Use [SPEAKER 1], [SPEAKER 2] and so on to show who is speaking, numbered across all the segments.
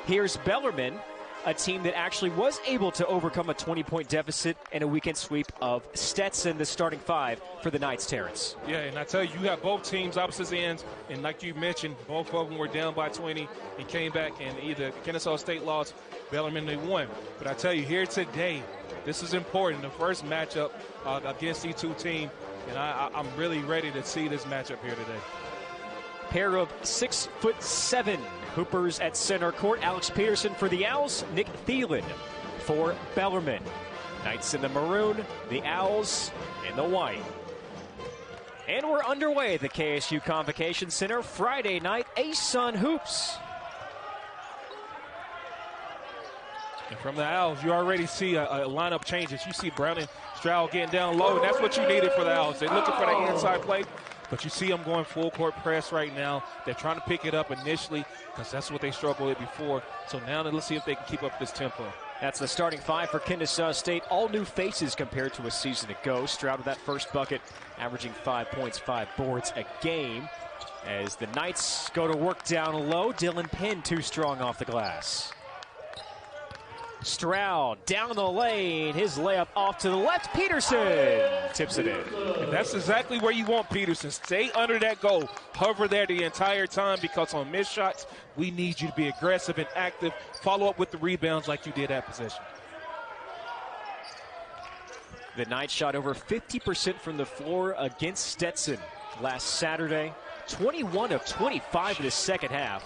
[SPEAKER 1] Here's Bellarmine, a team that actually was able to overcome a 20-point deficit in a weekend sweep of Stetson, the starting five for the Knights, Terrence.
[SPEAKER 2] Yeah, and I tell you, you have both teams opposite ends, and like you mentioned, both of them were down by 20 and came back, and either Kennesaw State lost, Bellarmine they won. But I tell you, here today, this is important, the first matchup against these two teams, and I'm really ready to see this matchup here today.
[SPEAKER 1] Pair of 6'7" Hoopers at center court. Alex Peterson for the Owls, Nick Thielen for Bellarmine. Knights in the maroon, the Owls in the white. And we're underway at the KSU Convocation Center. Friday night, ASUN Hoops.
[SPEAKER 2] And from the Owls, you already see a lineup changes. You see Brown and Stroud getting down low, and that's what you needed for the Owls. They're looking for the inside play. But you see them going full court press right now. They're trying to pick it up initially because that's what they struggled with before. So now let's see if they can keep up this tempo.
[SPEAKER 1] That's the starting five for Kennesaw State. All new faces compared to a season ago. Stroud with that first bucket, averaging 5 points, 5 boards a game. As the Knights go to work down low, Dylan Penn too strong off the glass. Stroud down the lane, his layup off to the left. Peterson tips it in.
[SPEAKER 2] And that's exactly where you want Peterson. Stay under that goal. Hover there the entire time, because on missed shots, we need you to be aggressive and active. Follow up with the rebounds like you did that possession.
[SPEAKER 1] The Knights shot over 50% from the floor against Stetson last Saturday. 21 of 25 in the second half.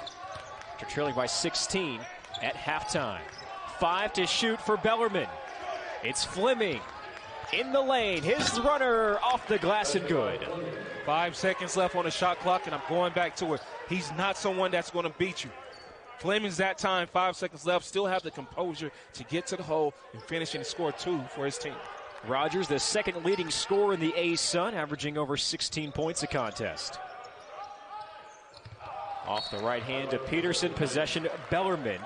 [SPEAKER 1] After trailing by 16 at halftime. 5 to shoot for Bellarmine. It's Fleming in the lane. His runner off the glass and good.
[SPEAKER 2] 5 seconds left on the shot clock, and I'm going back to it. He's not someone that's going to beat you. Fleming's that time, 5 seconds left, still have the composure to get to the hole and finish and score 2 for his team.
[SPEAKER 1] Rogers, the second leading scorer in the ASUN, averaging over 16 points a contest. Off the right hand to Peterson, possession Bellarmine.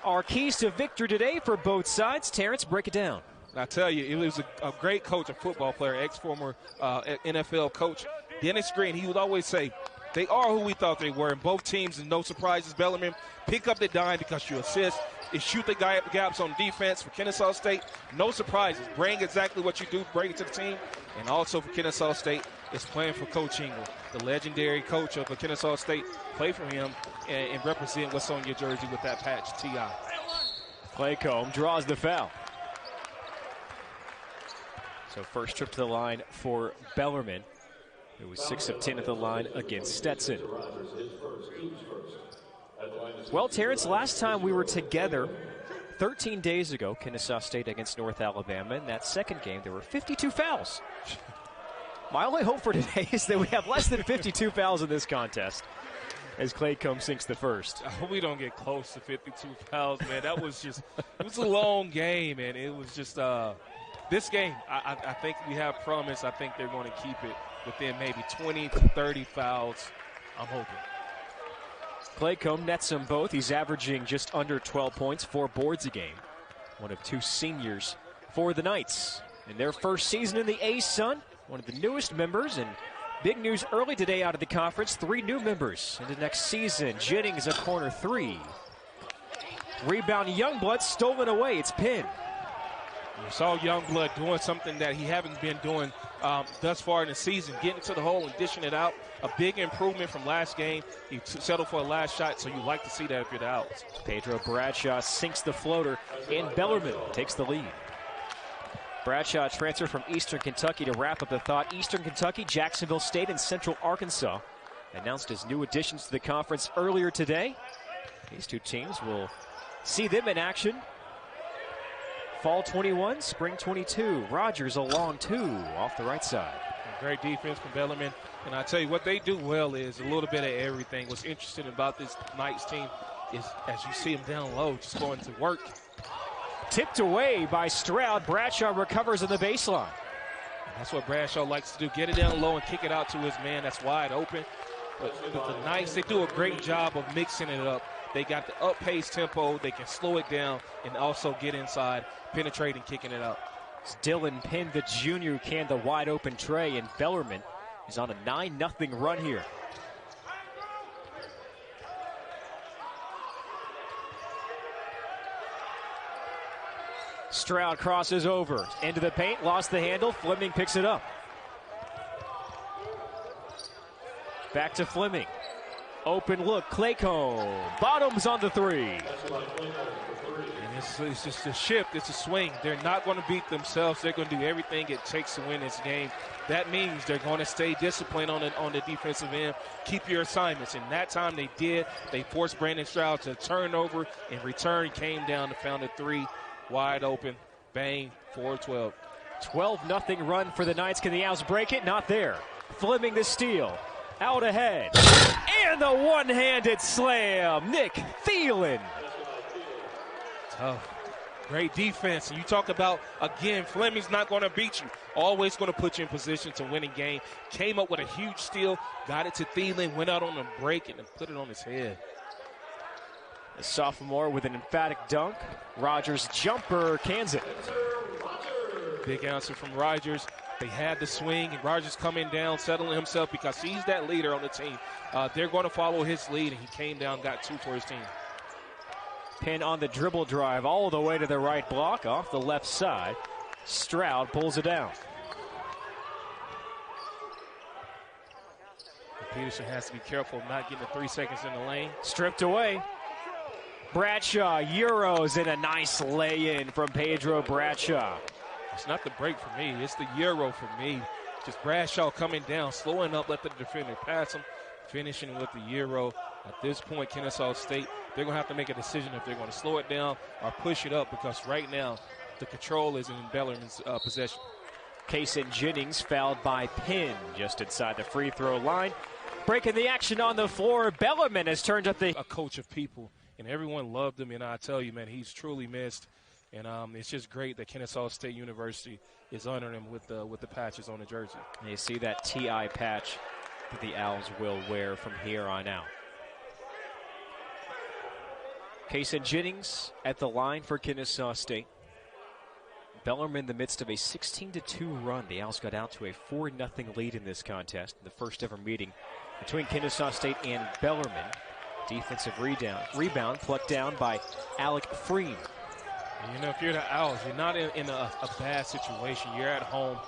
[SPEAKER 1] Our keys to victory today for both sides. Terrence, break it down.
[SPEAKER 2] I tell you, it was a great coach, a football player, ex-former NFL coach, Dennis Green. He would always say, they are who we thought they were. And both teams, and no surprises, Bellarmine pick up the dime because you assist. It shoot the gaps on defense for Kennesaw State. No surprises. Bring exactly what you do, bring it to the team. And also for Kennesaw State, it's playing for Coach Ingle, the legendary coach of Kennesaw State. Play for him and represent what's on your jersey with that patch, T.I.
[SPEAKER 1] Claycomb draws the foul. So first trip to the line for Bellarmine. It was 6 of 10 at the line against Stetson. Well, Terrence, last time we were together 13 days ago, Kennesaw State against North Alabama. In that second game, there were 52 fouls. My only hope for today is that we have less than 52 fouls in this contest, as Claycomb sinks the first.
[SPEAKER 2] I hope we don't get close to 52 fouls, man. That was just, it was a long game, and it was just, this game, I think we have promise. I think they're going to keep it within maybe 20 to 30 fouls. I'm hoping.
[SPEAKER 1] Claycomb nets them both. He's averaging just under 12 points, 4 boards a game. One of 2 seniors for the Knights. In their first season in the ASUN, one of the newest members, and big news early today out of the conference, 3 new members into next season. Jennings a corner 3. Rebound Youngblood stolen away. It's Penn.
[SPEAKER 2] You saw Youngblood doing something that he hasn't been doing thus far in the season, getting to the hole and dishing it out. A big improvement from last game. He settled for a last shot, so you like to see that if you're the Owls.
[SPEAKER 1] Pedro Bradshaw sinks the floater, and Bellarmine takes the lead. Bradshaw transferred from Eastern Kentucky to wrap up the thought. Eastern Kentucky, Jacksonville State, and Central Arkansas announced as new additions to the conference earlier today. These 2 teams will see them in action. Fall 21, spring 22. Rogers a long 2 off the right side.
[SPEAKER 2] Great defense from Bellarmine. And I tell you, what they do well is a little bit of everything. What's interesting about this Knights team is, as you see them down low, just going to work.
[SPEAKER 1] Tipped away by Stroud. Bradshaw recovers in the baseline.
[SPEAKER 2] And that's what Bradshaw likes to do. Get it down low and kick it out to his man that's wide open. But the Knights, they do a great job of mixing it up. They got the up-pace tempo. They can slow it down and also get inside, penetrate, and kicking it out.
[SPEAKER 1] It's Dylan Penn, the junior, who canned the wide-open tray, and Bellarmine is on a 9-0 run here. Stroud crosses over into the paint, lost the handle. Fleming picks it up. Back to Fleming. Open look, Claycomb. Bottoms on the three.
[SPEAKER 2] And it's just a shift. It's a swing. They're not going to beat themselves. They're going to do everything it takes to win this game. That means they're going to stay disciplined on the defensive end. Keep your assignments. And that time they did. They forced Brandon Stroud to turn over. In return, came down and found a three. Wide open. Bang. 4-12.
[SPEAKER 1] 12-0 run for the Knights. Can the Owls break it? Not there. Fleming the steal. Out ahead. And the one-handed slam. Nick Thielen.
[SPEAKER 2] Tough. Great defense. And you talk about, again, Fleming's not going to beat you. Always going to put you in position to win a game. Came up with a huge steal. Got it to Thielen. Went out on the break and put it on his head.
[SPEAKER 1] The sophomore with an emphatic dunk. Rogers jumper, Kansas.
[SPEAKER 2] Big answer from Rogers. They had the swing, and Rogers coming down, settling himself because he's that leader on the team. They're going to follow his lead, and he came down, got two for his team.
[SPEAKER 1] Penn on the dribble drive all the way to the right block off the left side. Stroud pulls it down.
[SPEAKER 2] And Peterson has to be careful not getting the 3 seconds in the lane.
[SPEAKER 1] Stripped away. Bradshaw, Euros, and a nice lay-in from Pedro Bradshaw.
[SPEAKER 2] It's not the break for me. It's the Euro for me. Just Bradshaw coming down, slowing up, let the defender pass him, finishing with the Euro. At this point, Kennesaw State, they're going to have to make a decision if they're going to slow it down or push it up because right now the control is in Bellarmine's possession.
[SPEAKER 1] Kason Jennings fouled by Penn just inside the free throw line. Breaking the action on the floor, Bellarmine has turned up the...
[SPEAKER 2] A coach of people, and everyone loved him, and I tell you, man, he's truly missed. And it's just great that Kennesaw State University is honoring him with the patches on the jersey.
[SPEAKER 1] And you see that TI patch that the Owls will wear from here on out. Kason Jennings at the line for Kennesaw State. Bellarmine in the midst of a 16-2 run. The Owls got out to a 4-0 lead in this contest, the first ever meeting between Kennesaw State and Bellarmine. Defensive rebound plucked down by Alec Freem.
[SPEAKER 2] You know, if you're the Owls, you're not in a bad situation. You're at home,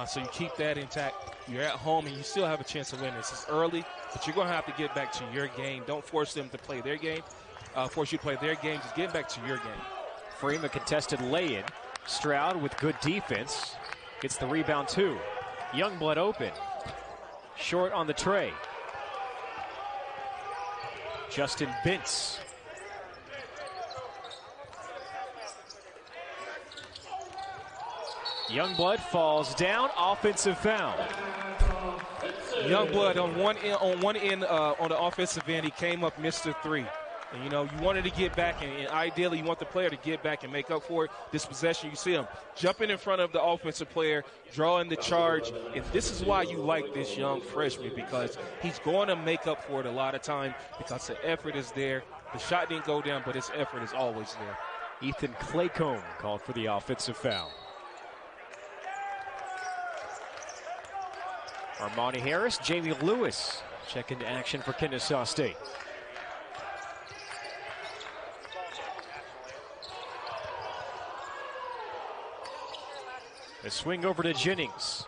[SPEAKER 2] so you keep that intact. You're at home, and you still have a chance to win this. It's early, but you're going to have to get back to your game. Don't force them to play their game. Force you to play their game. Just get back to your game.
[SPEAKER 1] Freem, a contested lay-in. Stroud with good defense. Gets the rebound, too. Youngblood open. Short on the tray. Justin Bintz. Youngblood falls down. Offensive foul.
[SPEAKER 2] Youngblood on one end on the offensive end, he came up, missed the three. And, you know, you wanted to get back, and ideally you want the player to get back and make up for it. This possession, you see him jumping in front of the offensive player, drawing the charge. And this is why you like this young freshman, because he's going to make up for it a lot of time because the effort is there. The shot didn't go down, but his effort is always there.
[SPEAKER 1] Ethan Claycomb called for the offensive foul. Armani Harris, Jamie Lewis check into action for Kennesaw State. A swing over to Jennings.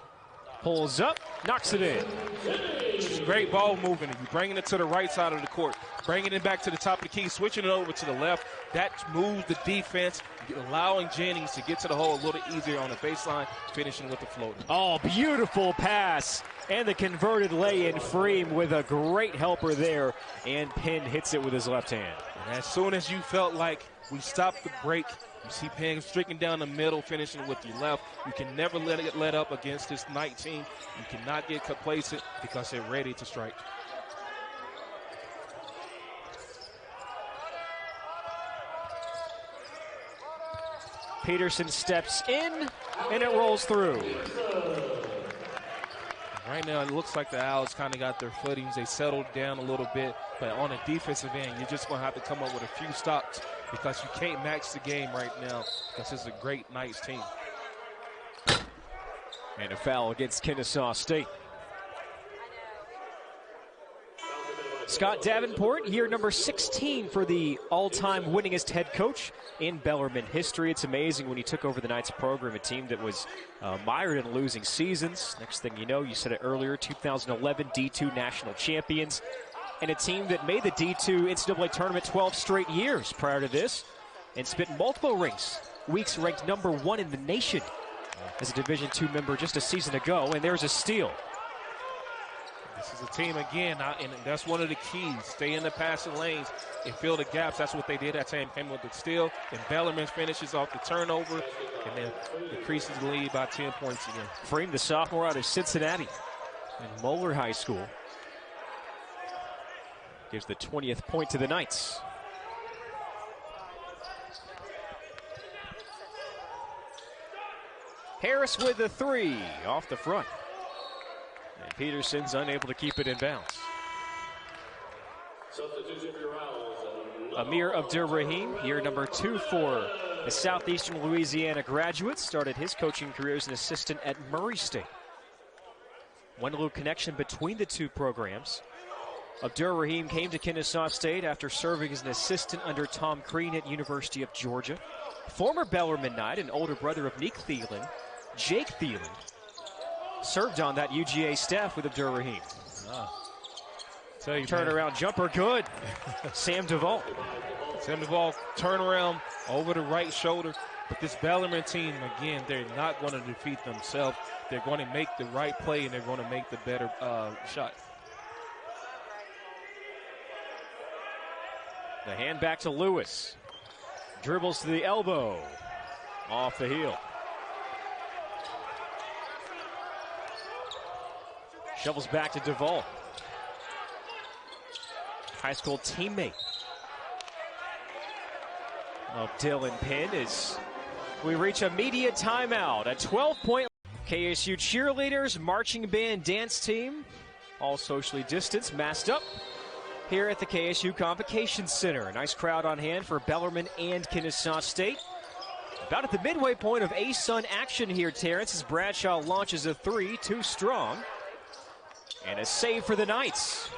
[SPEAKER 1] Pulls up, knocks it in.
[SPEAKER 2] It's great ball movement. You're bringing it to the right side of the court, bringing it back to the top of the key, switching it over to the left. That moves the defense, allowing Jennings to get to the hole a little easier on the baseline, finishing with the floater.
[SPEAKER 1] Oh, beautiful pass. And the converted lay-in. Freem with a great helper there. And Penn hits it with his left hand.
[SPEAKER 2] And as soon as you felt like we stopped the break, you see Penn streaking down the middle, finishing with the left. You can never let it let up against this Knight team. You cannot get complacent because they're ready to strike.
[SPEAKER 1] Peterson steps in, and it rolls through.
[SPEAKER 2] Right now, it looks like the Owls kind of got their footings. They settled down a little bit. But on the defensive end, you're just going to have to come up with a few stops because you can't match the game right now because it's a great Knights team.
[SPEAKER 1] And a foul against Kennesaw State. Scott Davenport, year number 16 for the all-time winningest head coach in Bellarmine history. It's amazing when he took over the Knights program, a team that was mired in losing seasons. Next thing you know, you said it earlier, 2011 D2 national champions, and a team that made the D2 NCAA tournament 12 straight years prior to this, and spent multiple weeks ranked number 1 in the nation as a Division II member just a season ago, and there's a steal.
[SPEAKER 2] This is a team, again, and that's one of the keys. Stay in the passing lanes and fill the gaps. That's what they did. That team came with the steal, and Bellarmine finishes off the turnover, and then increases the lead by 10 points again.
[SPEAKER 1] Freem, the sophomore out of Cincinnati and Moeller High School, gives the 20th point to the Knights. Harris with the 3 off the front. And Peterson's unable to keep it in bounds. Amir Abdur-Rahim, year number 2 for the Southeastern Louisiana graduate, started his coaching career as an assistant at Murray State. One little connection between the two programs. Abdur-Rahim came to Kennesaw State after serving as an assistant under Tom Crean at University of Georgia. Former Bellarmine Knight and older brother of Nick Thielen, Jake Thielen, served on that UGA staff with Abdur-Rahim. Turnaround jumper, good. Sam Duvall.
[SPEAKER 2] Sam Duvall, turnaround over the right shoulder. But this Bellarmine team, again, they're not going to defeat themselves. They're going to make the right play, and they're going to make the better shot.
[SPEAKER 1] The hand back to Lewis. Dribbles to the elbow. Off the heel. Shovels back to Duvall. High school teammate of Dylan Penn as we reach a media timeout. A 12-point KSU cheerleaders, marching band, dance team, all socially distanced, masked up here at the KSU Convocation Center. A nice crowd on hand for Bellarmine and Kennesaw State. About at the midway point of ASUN action here, Terrence, as Bradshaw launches a 3, too strong. And a save for the Knights.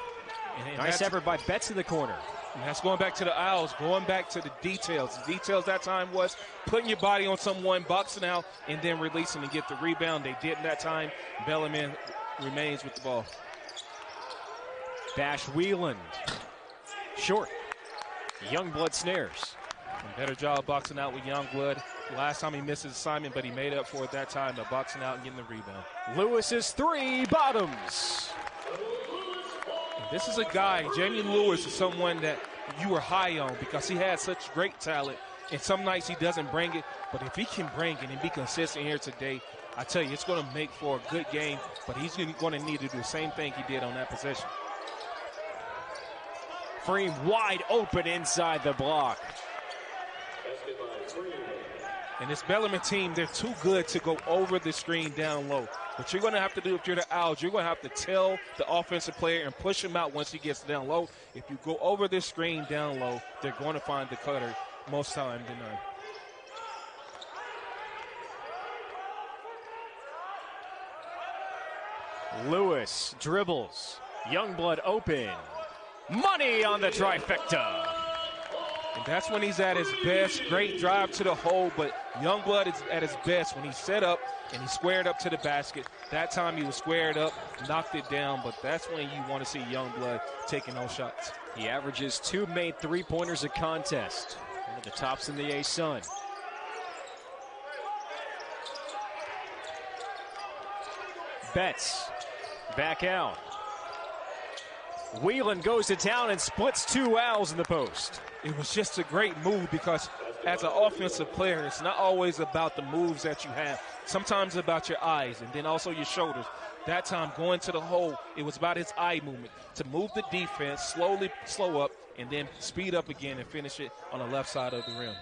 [SPEAKER 1] Nice effort by Betts in the corner.
[SPEAKER 2] And that's going back to the Owls, going back to the details. The details that time was putting your body on someone, boxing out, and then releasing and get the rebound. They did in that time. Bellarmine remains with the ball.
[SPEAKER 1] Bash Wieland. Short. Youngblood snares.
[SPEAKER 2] And better job boxing out with Youngblood. Last time he missed his assignment, but he made up for it that time by boxing out and getting the rebound.
[SPEAKER 1] Lewis's 3 bottoms.
[SPEAKER 2] And this is a guy, Jamie Lewis, is someone that you were high on because he had such great talent. And some nights he doesn't bring it, but if he can bring it and be consistent here today, I tell you, it's going to make for a good game, but he's going to need to do the same thing he did on that possession.
[SPEAKER 1] Freem wide open inside the block.
[SPEAKER 2] And this Bellarmine team, they're too good to go over the screen down low. What you're going to have to do if you're the Owls, you're going to have to tell the offensive player and push him out once he gets down low. If you go over this screen down low, they're going to find the cutter most time than none.
[SPEAKER 1] Lewis dribbles. Youngblood open. Money on the trifecta.
[SPEAKER 2] And that's when he's at his best. Great drive to the hole, but Youngblood is at his best when he's set up and he squared up to the basket. That time he was squared up, knocked it down, but that's when you want to see Youngblood taking those shots.
[SPEAKER 1] He averages 2 made three-pointers a contest. One of the tops in the ASUN. Betts back out. Whelan goes to town and splits 2 Owls in the post.
[SPEAKER 2] It was just a great move because as an offensive player, it's not always about the moves that you have. Sometimes it's about your eyes and then also your shoulders. That time going to the hole, it was about his eye movement to move the defense, slowly slow up, and then speed up again and finish it on the left side of the rim.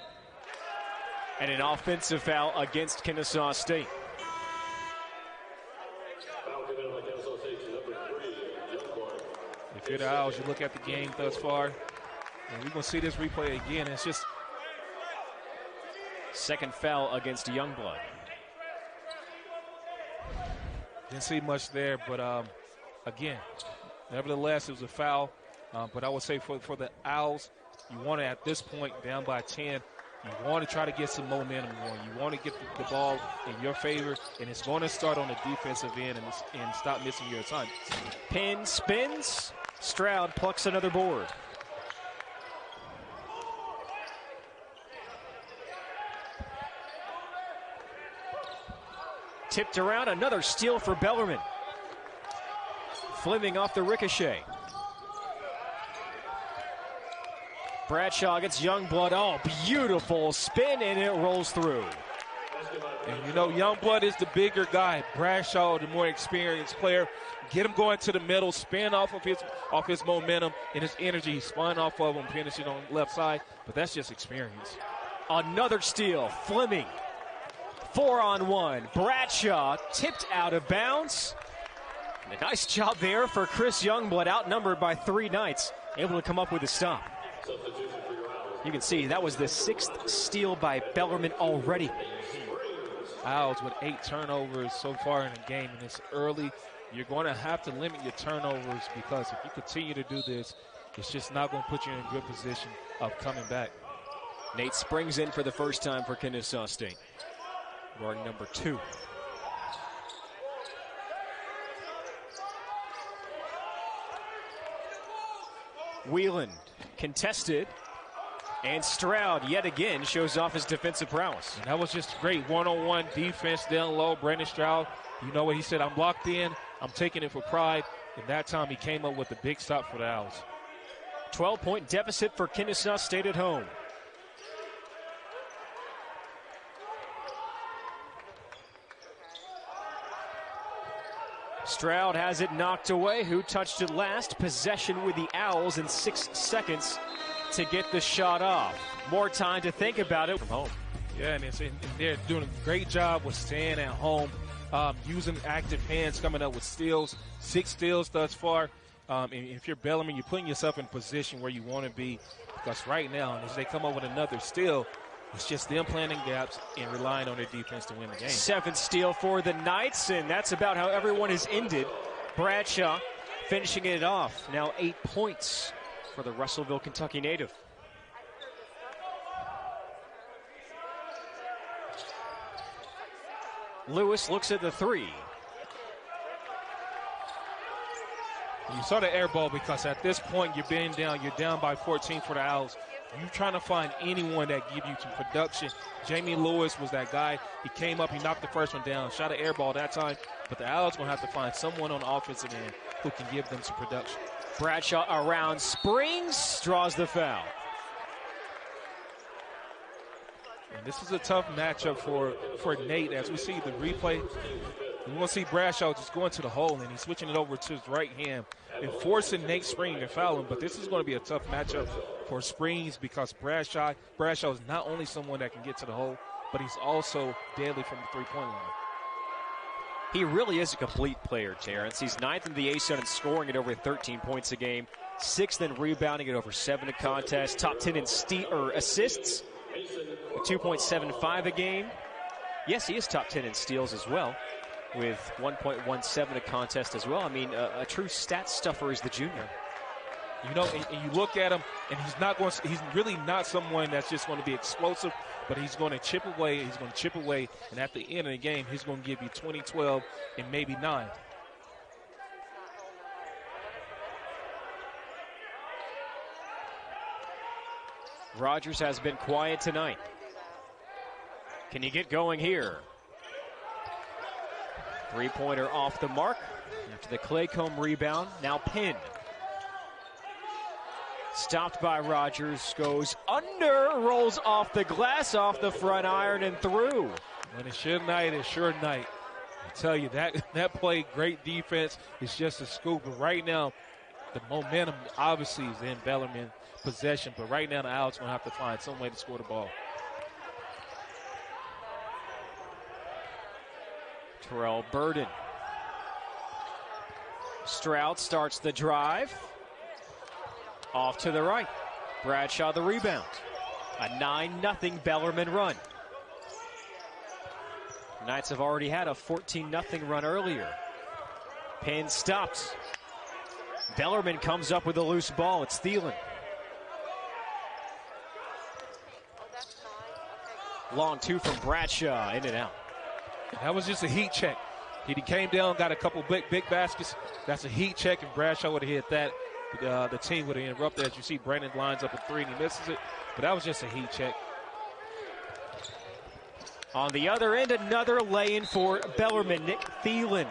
[SPEAKER 1] And an offensive foul against Kennesaw State.
[SPEAKER 2] If you're the Owls, you look at the game thus far, and we're going to see this replay again. It's just
[SPEAKER 1] second foul against Youngblood.
[SPEAKER 2] Didn't see much there, but again, nevertheless, it was a foul. But I would say for the Owls, you want to, at this point, down by 10, you want to try to get some momentum going. You want to get the ball in your favor, and it's going to start on the defensive end and stop missing your assignments.
[SPEAKER 1] Pin spins. Stroud plucks another board. Tipped around, another steal for Bellarmine. Fleming off the ricochet. Bradshaw gets Youngblood. Oh, beautiful spin, and it rolls through.
[SPEAKER 2] And you know, Youngblood is the bigger guy. Bradshaw, the more experienced player. Get him going to the middle, spin off of his momentum and his energy. He's spun off of him, finishing on the left side. But that's just experience.
[SPEAKER 1] Another steal. Fleming. 4-on-1. Bradshaw tipped out of bounds. And a nice job there for Chris Youngblood, outnumbered by 3 Knights, able to come up with a stop. You can see that was the 6th steal by Bellarmine already.
[SPEAKER 2] Owls with 8 turnovers so far in the game, and it's early. You're going to have to limit your turnovers, because if you continue to do this, it's just not going to put you in a good position of coming back.
[SPEAKER 1] Nate Springs in for the first time for Kennesaw State. Guard number 2. Wheeland contested, and Stroud yet again shows off his defensive prowess.
[SPEAKER 2] And that was just great one-on-one defense down low. Brandon Stroud, you know what he said, I'm locked in, I'm taking it for pride. And that time he came up with a big stop for the Owls.
[SPEAKER 1] 12-point deficit for Kennesaw State at home. Stroud has it knocked away. Who touched it last? Possession with the Owls in 6 seconds to get the shot off. More time to think about it from home.
[SPEAKER 2] Yeah, and they're doing a great job with staying at home, using active hands, coming up with steals. 6 steals thus far. And if you're Bellarmine, you're putting yourself in a position where you want to be, because right now, as they come up with another steal, it's just them planning gaps and relying on their defense to win the game.
[SPEAKER 1] 7th steal for the Knights, and that's about how everyone has ended. Bradshaw finishing it off. Now 8 points for the Russellville, Kentucky native. Lewis looks at the 3.
[SPEAKER 2] You saw the air ball, because at this point you're down by 14 for the Owls. You're trying to find anyone that give you some production. Jamie Lewis was that guy. He came up, he knocked the first one down, shot an air ball that time. But the Owls going to have to find someone on the offensive end who can give them some production.
[SPEAKER 1] Bradshaw around Springs, draws the foul.
[SPEAKER 2] And this is a tough matchup for Nate. As we see the replay, we want to see Bradshaw just going to the hole, and he's switching it over to his right hand and forcing Nate Springs to foul him. But this is going to be a tough matchup for Springs, because Bradshaw is not only someone that can get to the hole, but he's also deadly from the three-point line.
[SPEAKER 1] He really is a complete player, Terrence. He's 9th in the ASUN in scoring at over 13 points a game, 6th in rebounding at over 7 a contest, top 10 in assists at 2.75 a game. Yes, he is top 10 in steals as well, with 1.17 a contest as well. I mean, a true stat stuffer is the junior.
[SPEAKER 2] You know, and you look at him, and he's really not someone that's just going to be explosive, but he's going to chip away. He's going to chip away, and at the end of the game, he's going to give you 20, 12, and maybe 9.
[SPEAKER 1] Rogers has been quiet tonight. Can you get going here? 3-pointer off the mark after the Claycomb rebound. Now pinned. Stopped by Rogers, goes under, rolls off the glass, off the front iron, and through.
[SPEAKER 2] When it's your night, it's your night. I tell you, that play, great defense. It's just a scoop. But right now, the momentum obviously is in Bellarmine possession. But right now, the Owls going to have to find some way to score the ball.
[SPEAKER 1] Terrell Burden. Stroud starts the drive. Off to the right. Bradshaw the rebound. A 9-0 Bellarmine run. Knights have already had a 14-0 run earlier. Pin stopped. Bellarmine comes up with a loose ball. It's Thielen. Long two from Bradshaw, in and out.
[SPEAKER 2] That was just a heat check. He came down, got a couple big baskets. That's a heat check, and Bradshaw would have hit that. The team would have interrupted. As you see, Brandon lines up a three, and he misses it. But that was just a heat check.
[SPEAKER 1] On the other end, another lay-in for Bellarmine. Nick Thielen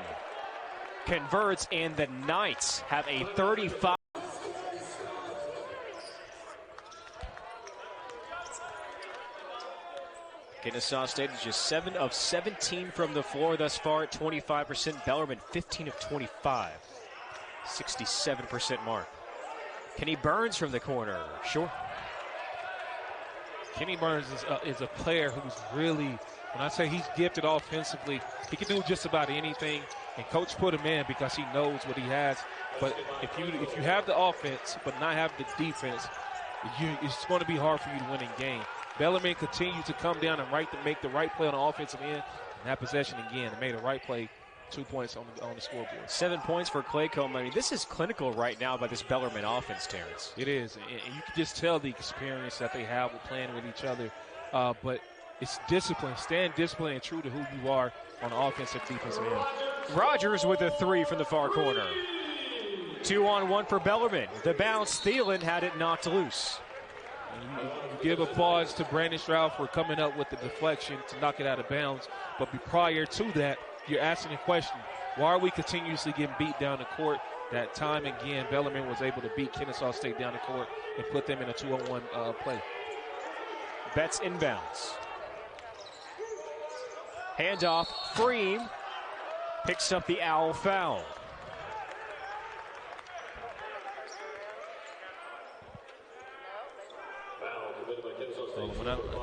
[SPEAKER 1] converts, and the Knights have a 35. Kennesaw State is just 7 of 17 from the floor thus far at 25%. Bellarmine 15 of 25, 67% mark. Kenny Burns from the corner, sure.
[SPEAKER 2] Kenny Burns is a player who's really, when I say he's gifted offensively, he can do just about anything. And coach put him in because he knows what he has. But if you have the offense but not have the defense, it's going to be hard for you to win in game. Bellarmine continued to come down and make the right play on the offensive end. And that possession again, they made the right play. 2 points on the scoreboard. 7
[SPEAKER 1] points for Claycomb. I mean, this is clinical right now by this Bellarmine offense, Terrence.
[SPEAKER 2] It is, and you can just tell the experience that they have with playing with each other. But it's discipline. Stand disciplined and true to who you are on the offensive defensive end.
[SPEAKER 1] Rogers with a three from the far corner. 2-on-1 for Bellarmine. The bounce, Thielen had it knocked loose.
[SPEAKER 2] You give applause to Brandon Stroud for coming up with the deflection to knock it out of bounds. But prior to that, you're asking a question, why are we continuously getting beat down the court? That time again, Bellarmine was able to beat Kennesaw State down the court and put them in a 2-on-1 play.
[SPEAKER 1] Betts inbounds. Handoff, Freem picks up the Owl foul.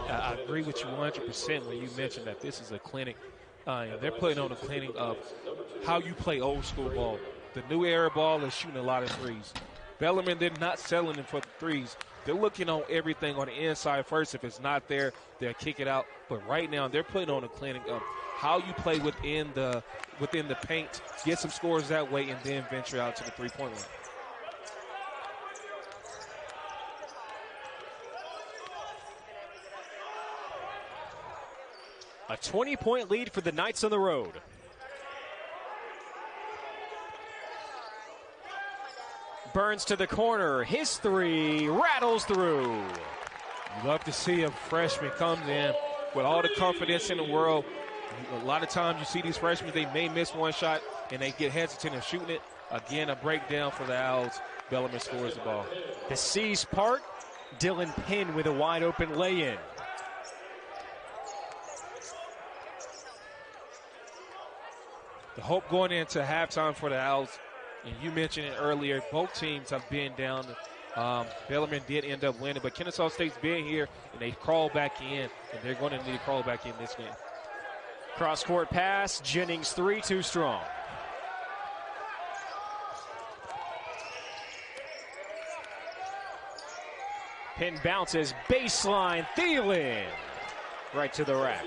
[SPEAKER 2] I agree with you 100% when you mentioned that this is a clinic. They're putting on a clinic of how you play old school ball. The new era ball is shooting a lot of threes. Bellarmine, they're not selling them for the threes. They're looking on everything on the inside first. If it's not there, they'll kick it out. But right now, they're putting on a clinic of how you play within the paint, get some scores that way, and then venture out to the three-point line.
[SPEAKER 1] A 20-point lead for the Knights on the road. Burns to the corner. His three rattles through.
[SPEAKER 2] You love to see a freshman come in with all the confidence in the world. A lot of times you see these freshmen, they may miss one shot and they get hesitant of shooting it. Again, a breakdown for the Owls. Bellarmine scores the ball.
[SPEAKER 1] The C's part. Dylan Pinn with a wide open lay-in.
[SPEAKER 2] The hope going into halftime for the Owls, and you mentioned it earlier, both teams have been down. Bellarmine did end up winning, but Kennesaw State's been here, and they crawled back in, and they're going to need to crawl back in this game.
[SPEAKER 1] Cross-court pass, Jennings three, too strong. Pin bounces, baseline, Thielen. Right to the rack.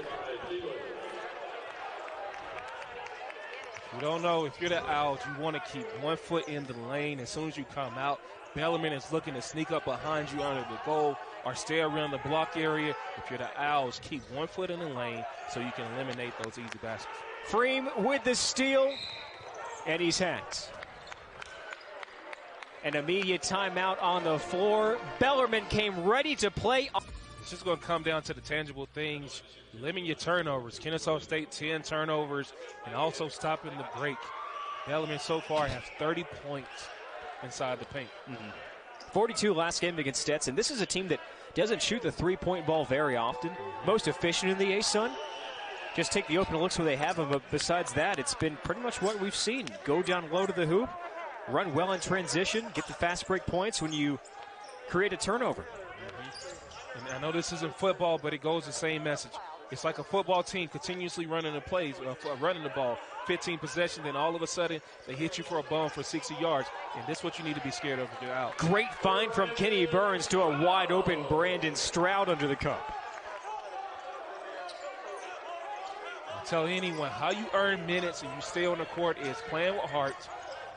[SPEAKER 2] You don't know if you're the Owls, you want to keep 1 foot in the lane. As soon as you come out, Bellarmine is looking to sneak up behind you under the goal or stay around the block area. If you're the Owls, keep 1 foot in the lane so you can eliminate those easy baskets.
[SPEAKER 1] Freem with the steal, and he's hacked. An immediate timeout on the floor. Bellarmine came ready to play.
[SPEAKER 2] It's just going to come down to the tangible things. Limiting your turnovers. Kennesaw State 10 turnovers and also stopping the break. Bellarmine so far has 30 points inside the paint.
[SPEAKER 1] 42 last game against Stetson. This is a team that doesn't shoot the three-point ball very often. Most efficient in the A-Sun. Just take the open looks where they have them, but besides that, it's been pretty much what we've seen. Go down low to the hoop, run well in transition, get the fast break points when you create a turnover.
[SPEAKER 2] And I know this isn't football, but it goes the same message. It's like a football team continuously running the plays, running the ball, 15 possessions, then all of a sudden they hit you for a bum for 60 yards, and this is what you need to be scared of if you're out.
[SPEAKER 1] Great find from Kenny Burns to a wide open Brandon Stroud under the cup.
[SPEAKER 2] I tell anyone, how you earn minutes and you stay on the court is playing with heart,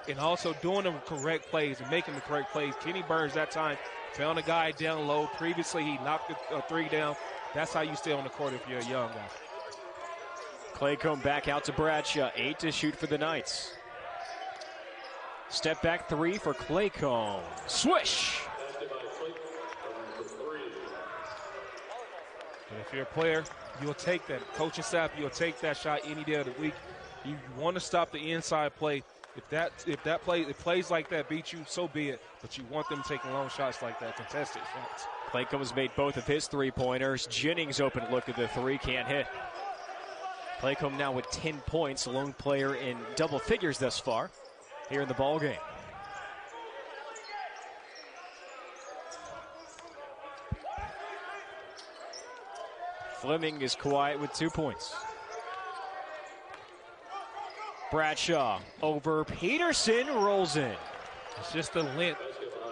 [SPEAKER 2] and also doing the correct plays and making the correct plays. Kenny Burns that time found a guy down low. Previously, he knocked a three down. That's how you stay on the court if you're a young guy.
[SPEAKER 1] Claycomb back out to Bradshaw. 8 to shoot for the Knights. Step back three for Claycomb. Swish!
[SPEAKER 2] And if you're a player, you'll take that. Coaching staff, you'll take that shot any day of the week. You want to stop the inside play. If plays like that beat you, so be it. But you want them taking long shots like that, contested shots.
[SPEAKER 1] Claycomb has made both of his three-pointers. Jennings open look at the three, can't hit. Claycomb now with 10 points, a lone player in double figures thus far here in the ballgame. Fleming is quiet with 2 points. Bradshaw over Peterson, rolls in.
[SPEAKER 2] It's just the length.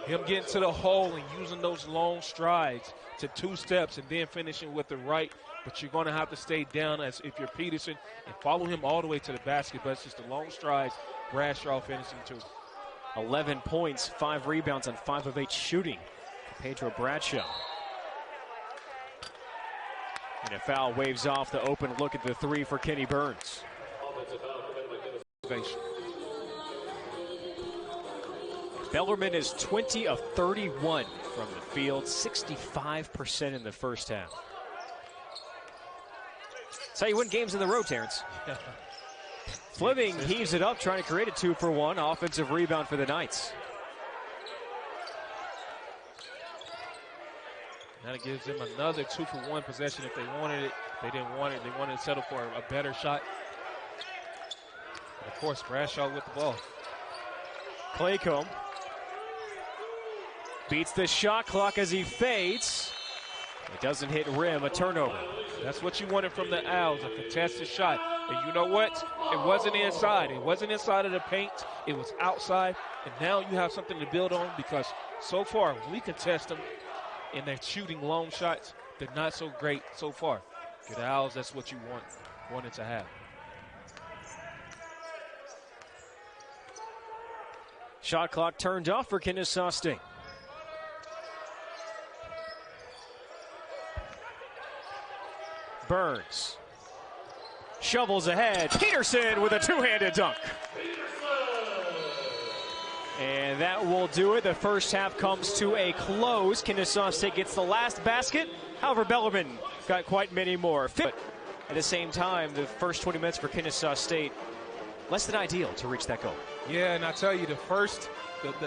[SPEAKER 2] Him getting to the hole and using those long strides to 2 steps and then finishing with the right. But you're going to have to stay down as if you're Peterson and follow him all the way to the basket. But it's just the long strides. Bradshaw finishing too.
[SPEAKER 1] 11 points, 5 rebounds on 5 of 8 shooting for Pedro Bradshaw. And a foul waves off the open look at the three for Kenny Burns. Bellarmine is 20 of 31 from the field, 65% in the first half. That's how you win games in the road, Terrence. Fleming heaves it up, trying to create a 2-for-1 offensive rebound for the Knights.
[SPEAKER 2] That gives them another 2-for-1 possession if they wanted it. They didn't want it. They wanted to settle for a better shot. And of course, Bradshaw with the ball.
[SPEAKER 1] Claycomb beats the shot clock as he fades. It doesn't hit rim, a turnover.
[SPEAKER 2] That's what you wanted from the Owls, a contested shot. And you know what? It wasn't inside. It wasn't inside of the paint. It was outside. And now you have something to build on because so far we contest them and they're shooting long shots. They're not so great so far. For the Owls, that's what you wanted to have.
[SPEAKER 1] Shot clock turned off for Kennesaw State. Burns shovels ahead. Peterson with a two-handed dunk. And that will do it. The first half comes to a close. Kennesaw State gets the last basket. However, Bellarmine got quite many more. But at the same time, the first 20 minutes for Kennesaw State, less than ideal to reach that goal.
[SPEAKER 2] Yeah, and I tell you, the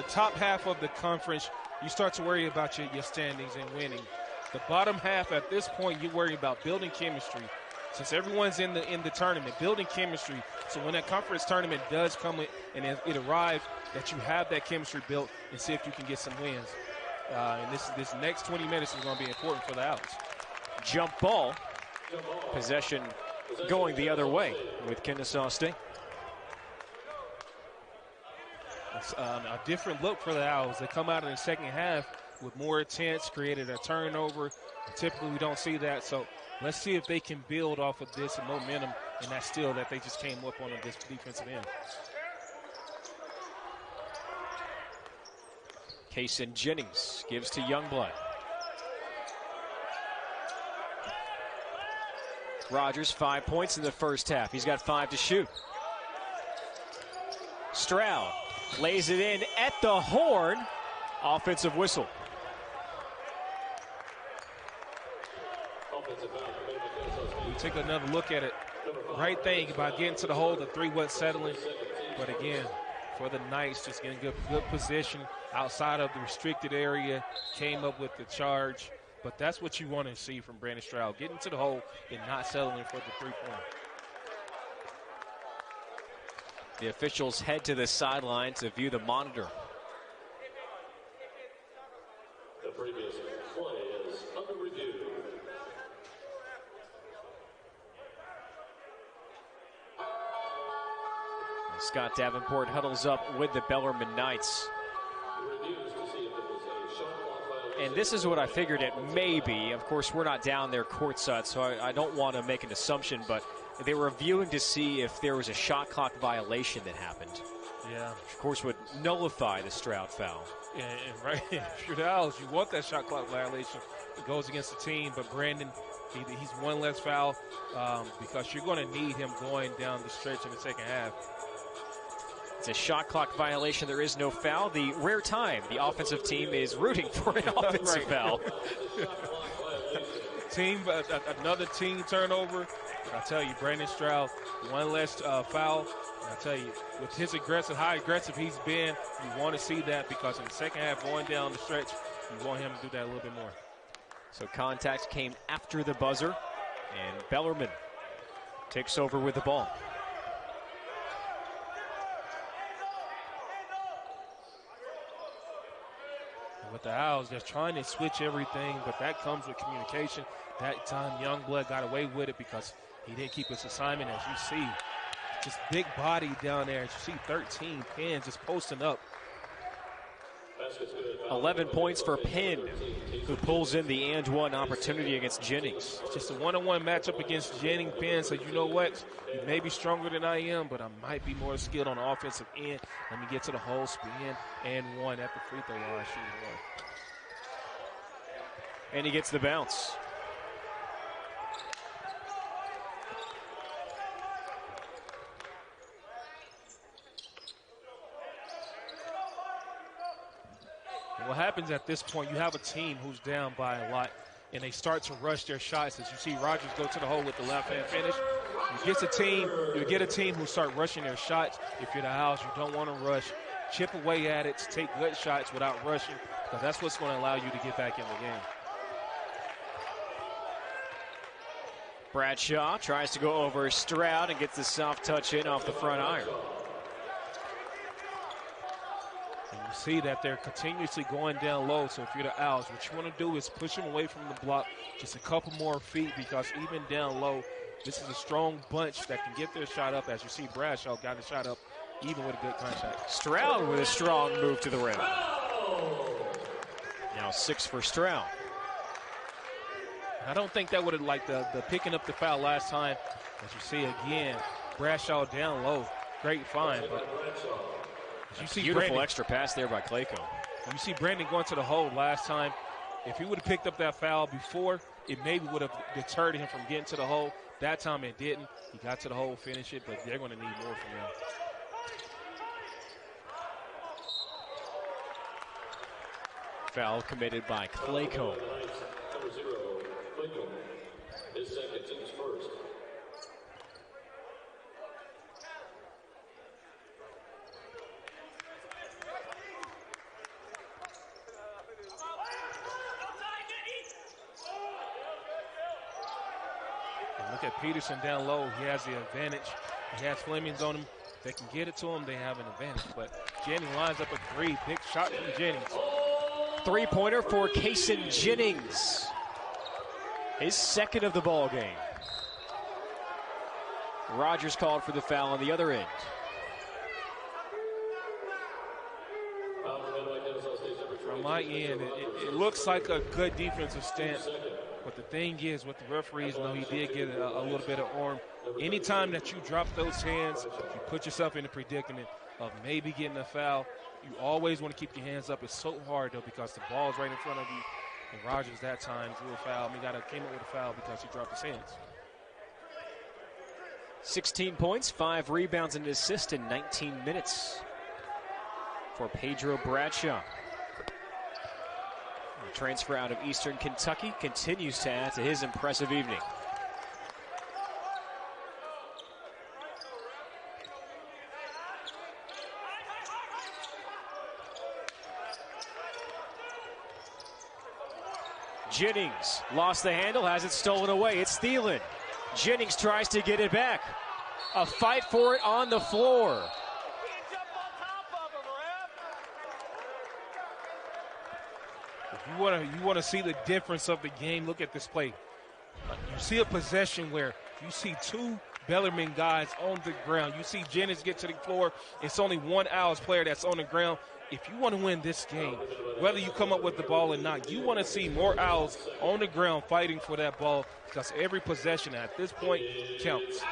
[SPEAKER 2] top half of the conference, you start to worry about your standings and winning. The bottom half, at this point, you worry about building chemistry. Since everyone's in the tournament, building chemistry. So when that conference tournament does come and it arrives, that you have that chemistry built and see if you can get some wins. And this next 20 minutes is going to be important for the Owls.
[SPEAKER 1] Jump ball. Possession going the other way with Kennesaw State.
[SPEAKER 2] It's a different look for the Owls. They come out in the second half with more intense, created a turnover. Typically, we don't see that. So let's see if they can build off of this momentum and that steal that they just came up on this defensive end.
[SPEAKER 1] Kaysen Jennings gives to Youngblood. Rogers, 5 points in the first half. He's got 5 to shoot. Stroud lays it in at the horn. Offensive whistle.
[SPEAKER 2] We take another look at it. Right thing about getting to the hole, the three wasn't settling. But again, for the Knights, just getting good position outside of the restricted area, came up with the charge. But that's what you want to see from Brandon Stroud, getting to the hole and not settling for the three-point.
[SPEAKER 1] The officials head to the sideline to view the monitor.
[SPEAKER 3] The previous play is under review.
[SPEAKER 1] Scott Davenport huddles up with the Bellarmine Knights. And this is what I figured it may be. Of course, we're not down there courtside, so I don't want to make an assumption, but they were reviewing to see if there was a shot clock violation that happened.
[SPEAKER 2] Yeah.
[SPEAKER 1] Which, of course, would nullify the Stroud foul.
[SPEAKER 2] And right, if you're the Owls, you want that shot clock violation. It goes against the team, but Brandon, he's one less foul because you're going to need him going down the stretch in the second half.
[SPEAKER 1] It's a shot clock violation. There is no foul. The rare time the offensive team is rooting for an offensive foul.
[SPEAKER 2] Another team turnover. I tell you, Brandon Stroud, one less foul. I tell you, with his high aggressive he's been, you want to see that because in the second half, going down the stretch, you want him to do that a little bit more.
[SPEAKER 1] So contact came after the buzzer, and Bellarmine takes over with the ball.
[SPEAKER 2] With the Owls, they're trying to switch everything, but that comes with communication. That time, Youngblood got away with it because he didn't keep his assignment, as you see. Just big body down there. As you see, 13 pins just posting up.
[SPEAKER 1] 11 points for Penn, who pulls in the and one opportunity against Jennings.
[SPEAKER 2] Just a one-on-one matchup against Jennings. Penn said, you know what? You may be stronger than I am, but I might be more skilled on the offensive end. Let me get to the hole, spin, and one at the free throw line, shooting one.
[SPEAKER 1] And he gets the bounce.
[SPEAKER 2] What happens at this point, you have a team who's down by a lot, and they start to rush their shots. As you see Rogers go to the hole with the left-hand finish. You get a team who start rushing their shots. If you're the Owls, you don't want to rush. Chip away at it, take good shots without rushing, because that's what's going to allow you to get back in the game.
[SPEAKER 1] Bradshaw tries to go over Stroud and gets the soft touch in off the front iron.
[SPEAKER 2] And you see that they're continuously going down low, so if you're the Owls, what you want to do is push them away from the block just a couple more feet, because even down low, this is a strong bunch that can get their shot up. As you see, Bradshaw got his shot up even with a good contact.
[SPEAKER 1] Stroud with a strong move to the rim. Now 6 for Stroud.
[SPEAKER 2] I don't think that would have, like the picking up the foul last time. As you see again, Bradshaw down low. Great find. But as you see
[SPEAKER 1] beautiful
[SPEAKER 2] Brandon,
[SPEAKER 1] extra pass there by Clayco.
[SPEAKER 2] You see Brandon going to the hole last time. If he would have picked up that foul before, it maybe would have deterred him from getting to the hole. That time it didn't. He got to the hole, finish it, but they're going to need more from him.
[SPEAKER 1] Foul committed by Clayco.
[SPEAKER 3] His second, team's first.
[SPEAKER 2] And look at Peterson down low. He has the advantage. He has Flemings on him. They can get it to him. They have an advantage. But Jennings lines up a three. Big shot from Jennings.
[SPEAKER 1] Three-pointer for Kaysen Jennings. His second of the ball game. Rogers called for the foul on the other end.
[SPEAKER 2] From my end, it looks like a good defensive stance. But the thing is, with the referees, know he did get a little bit of arm. Anytime that you drop those hands, you put yourself in a predicament of maybe getting a foul. You always want to keep your hands up. It's so hard, though, because the ball's right in front of you. And Rogers that time drew a foul. Came up with a foul because he dropped his hands.
[SPEAKER 1] 16 points, 5 rebounds and an assist in 19 minutes for Pedro Bradshaw. The transfer out of Eastern Kentucky continues to add to his impressive evening. Jennings lost the handle, has it stolen away. It's Thielen. Jennings tries to get it back. A fight for it on the floor.
[SPEAKER 2] If you want to see the difference of the game, look at this play. You see a possession where you see two Bellarmine guys on the ground. You see Jennings get to the floor. It's only one Owls player that's on the ground. If you want to win this game, whether you come up with the ball or not, you want to see more Owls on the ground fighting for that ball, because every possession at this point counts.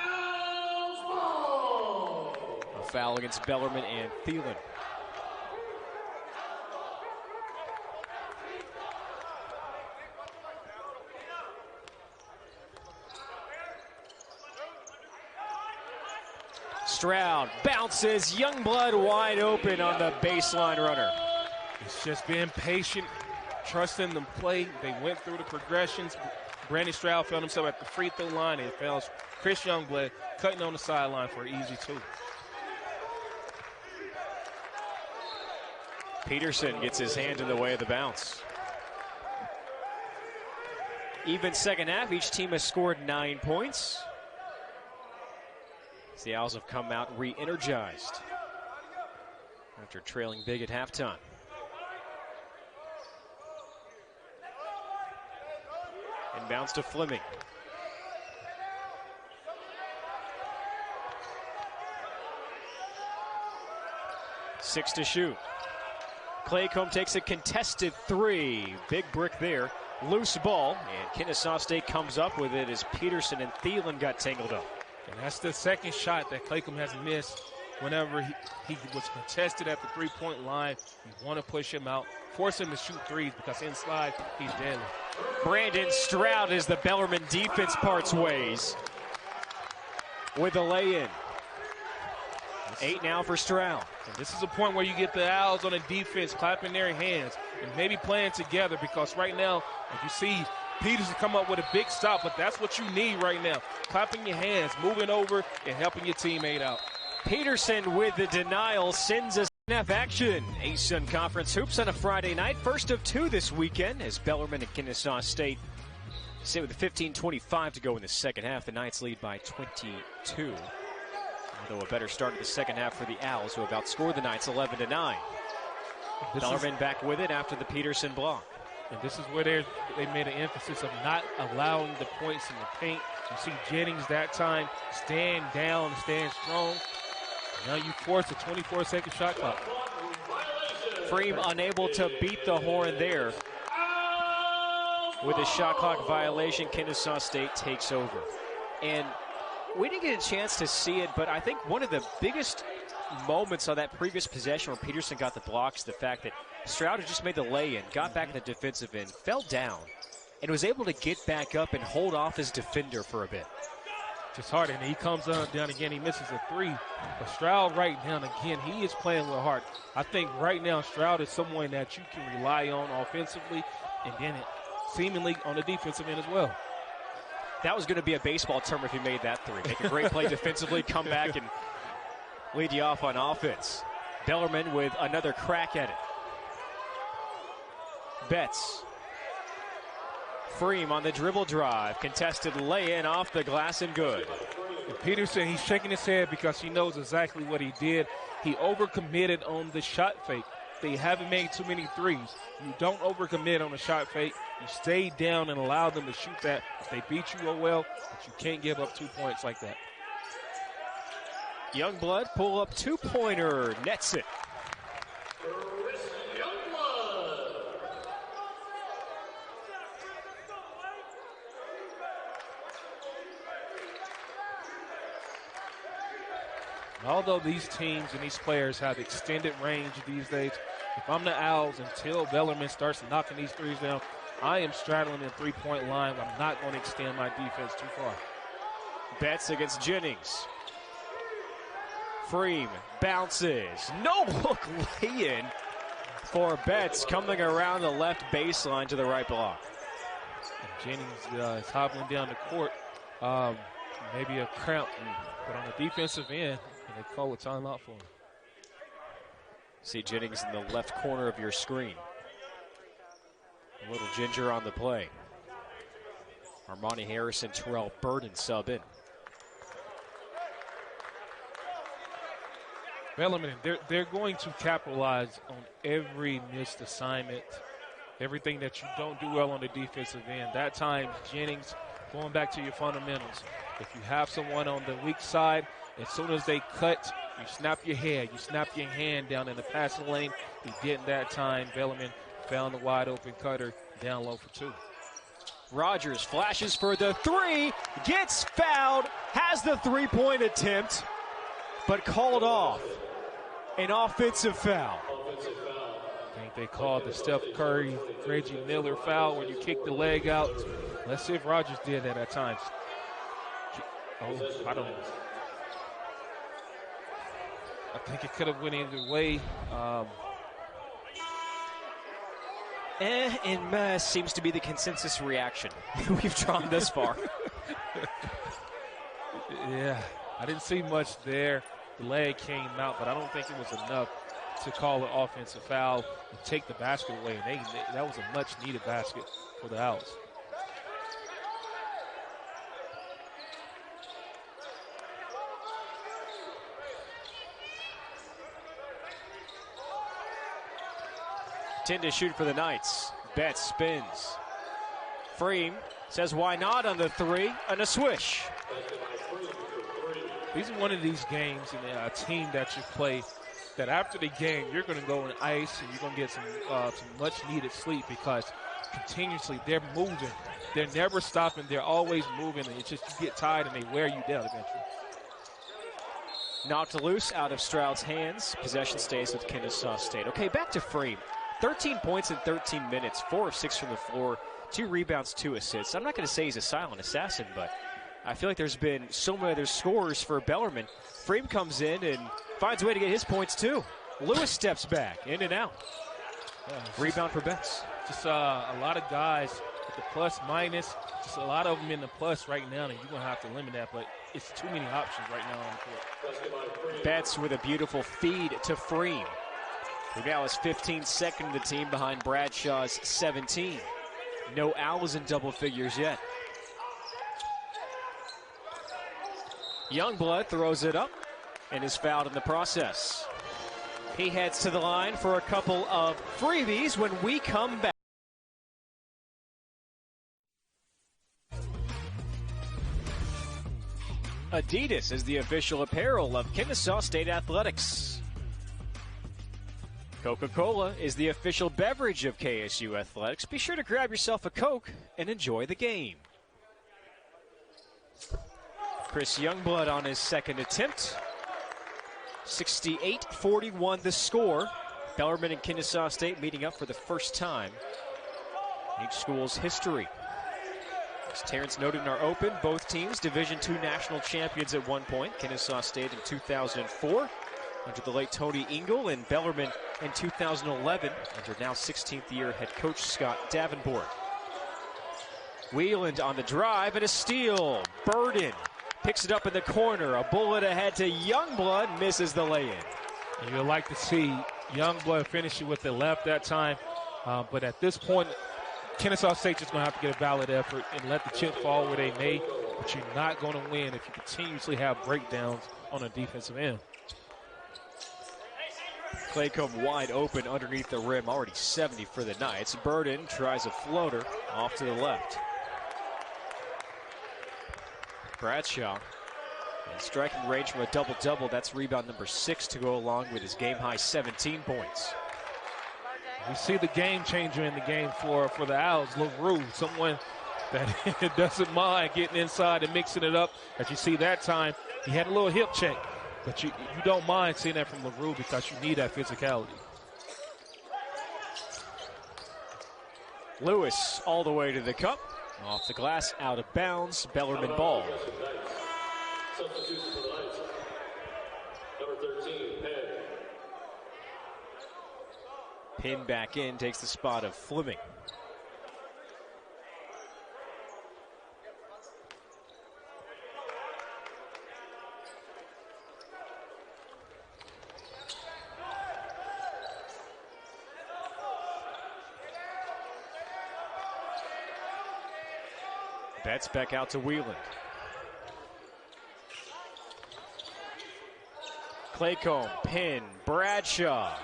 [SPEAKER 2] A
[SPEAKER 1] foul against Bellarmine and Thielen. Stroud bounces, Youngblood wide open on the baseline runner.
[SPEAKER 2] It's just being patient, trusting the play. They went through the progressions. Brandon Stroud found himself at the free throw line. It fouls Chris Youngblood cutting on the sideline for an easy 2.
[SPEAKER 1] Peterson gets his hand in the way of the bounce. Even second half, each team has scored 9 points. The Owls have come out re-energized after trailing big at halftime. Inbounds to Fleming. Six to shoot. Claycomb takes a contested 3. Big brick there. Loose ball, and Kennesaw State comes up with it as Peterson and Thielen got tangled up.
[SPEAKER 2] And that's the second shot that Claycomb has missed whenever he was contested at the three-point line. You want to push him out, force him to shoot threes because inside he's deadly.
[SPEAKER 1] Brandon Stroud as the Bellarmine defense parts ways with a lay-in. 8 now for Stroud.
[SPEAKER 2] And this is a point where you get the Owls on the defense clapping their hands and maybe playing together, because right now, if you see Peterson come up with a big stop, but that's what you need right now. Clapping your hands, moving over, and helping your teammate out.
[SPEAKER 1] Peterson with the denial sends us F action. ASUN Conference Hoops on a Friday night. First of 2 this weekend as Bellarmine and Kennesaw State sit with 15:25 to go in the second half. The Knights lead by 22. Although a better start to the second half for the Owls, who have outscored the Knights 11-9. Bellarmine back with it after the Peterson block.
[SPEAKER 2] And this is where they made an emphasis of not allowing the points in the paint. You see Jennings that time stand down, stand strong. Now you force a 24-second shot clock.
[SPEAKER 1] Freem unable to beat the horn there. With a shot clock violation, Kennesaw State takes over. And we didn't get a chance to see it, but I think one of the biggest moments on that previous possession where Peterson got the blocks, the fact that Stroud had just made the lay-in, got back in the defensive end, fell down, and was able to get back up and hold off his defender for a bit.
[SPEAKER 2] Just hard, and he comes down again. He misses a 3. But Stroud right down again, he is playing with heart. I think right now Stroud is someone that you can rely on offensively, and then seemingly on the defensive end as well.
[SPEAKER 1] That was going to be a baseball term if he made that 3. Make a great play defensively, come back and lead you off on offense. Bellarmine with another crack at it. Betts. Freem on the dribble drive. Contested lay-in off the glass and good.
[SPEAKER 2] And Peterson, he's shaking his head because he knows exactly what he did. He overcommitted on the shot fake. They haven't made too many threes. You don't overcommit on a shot fake. You stay down and allow them to shoot that. If they beat you, oh well, but you can't give up 2 points like that.
[SPEAKER 1] Youngblood pull up 2-pointer, nets it.
[SPEAKER 2] Although these teams and these players have extended range these days, if I'm the Owls, until Bellarmine starts knocking these threes down, I am straddling the three-point line. I'm not going to extend my defense too far.
[SPEAKER 1] Betts against Jennings. Freem bounces. No look lay-in for Betts, coming around the left baseline to the right block.
[SPEAKER 2] And Jennings is hobbling down the court. Maybe a cramp, but on the defensive end, they call a timeout for him.
[SPEAKER 1] See Jennings in the left corner of your screen. A little ginger on the play. Armani Harrison, Terrell Burden sub in.
[SPEAKER 2] Bellarmine, they're going to capitalize on every missed assignment, everything that you don't do well on the defensive end. That time, Jennings, going back to your fundamentals. If you have someone on the weak side, as soon as they cut, you snap your head, you snap your hand down in the passing lane. He didn't that time. Bellarmine found the wide open cutter down low for 2.
[SPEAKER 1] Rogers flashes for the 3, gets fouled, has the 3-point attempt. but called off. An offensive foul.
[SPEAKER 2] I think they called the Steph Curry, Reggie Miller foul when you kick the leg out. Let's see if Rogers did that at times. Oh, I don't know. I think it could have went either way.
[SPEAKER 1] And seems to be the consensus reaction we've drawn this far.
[SPEAKER 2] Yeah, I didn't see much there. The leg came out, but I don't think it was enough to call an offensive foul and take the basket away. And that was a much-needed basket for the Owls.
[SPEAKER 1] Ten to shoot for the Knights. Betts spins. Freem says why not on the three, and a swish.
[SPEAKER 2] These are one of these games in a team that you play that after the game you're going to go in ice and you're going to get some much-needed sleep because continuously they're moving. They're never stopping. They're always moving. And it's just you get tired and they wear you down eventually.
[SPEAKER 1] Knocked loose out of Stroud's hands. Possession stays with Kennesaw State. Okay, back to Freem. 13 points in 13 minutes, 4 of 6 from the floor, 2 rebounds, 2 assists. I'm not going to say he's a silent assassin, but I feel like there's been so many other scores for Bellarmine. Freem comes in and finds a way to get his points too. Lewis steps back, in and out. Rebound for Betts.
[SPEAKER 2] Just a lot of guys with the plus minus, just a lot of them in the plus right now, and you're going to have to limit that, but it's too many options right now on the court.
[SPEAKER 1] Betts with a beautiful feed to Freem, who now is 15th in the team behind Bradshaw's 17. No Owls in double figures yet. Youngblood throws it up and is fouled in the process. He heads to the line for a couple of freebies when we come back. Adidas is the official apparel of Kennesaw State Athletics. Coca-Cola is the official beverage of KSU Athletics. Be sure to grab yourself a Coke and enjoy the game. Chris Youngblood on his second attempt. 68-41 the score. Bellarmine and Kennesaw State meeting up for the first time in each school's history. As Terrence noted in our open, both teams Division II national champions at one point. Kennesaw State in 2004 under the late Tony Engel, and Bellarmine in 2011 under now 16th year head coach Scott Davenport. Wheeland on the drive and a steal. Burden picks it up in the corner. A bullet ahead to Youngblood, misses the lay-in.
[SPEAKER 2] You'd like to see Youngblood finishing with the left that time, but at this point, Kennesaw State just going to have to get a valid effort and let the chip fall where they may, but you're not going to win if you continuously have breakdowns on a defensive end.
[SPEAKER 1] Claycomb wide open underneath the rim, already 70 for the Knights. Burden tries a floater off to the left. Bradshaw in striking range from a double-double. That's rebound number 6 to go along with his game-high 17 points.
[SPEAKER 2] We see the game changer in the game for the Owls, LaRue, someone that doesn't mind getting inside and mixing it up. As you see that time, he had a little hip check, but you don't mind seeing that from LaRue because you need that physicality.
[SPEAKER 1] Lewis all the way to the cup. Off the glass, out of bounds, Bellarmine ball.
[SPEAKER 3] Substitutes for the Knights. Number 13, Penn.
[SPEAKER 1] Pin back in, takes the spot of Fleming. Betts back out to Wheeland. Claycomb, pin, Bradshaw.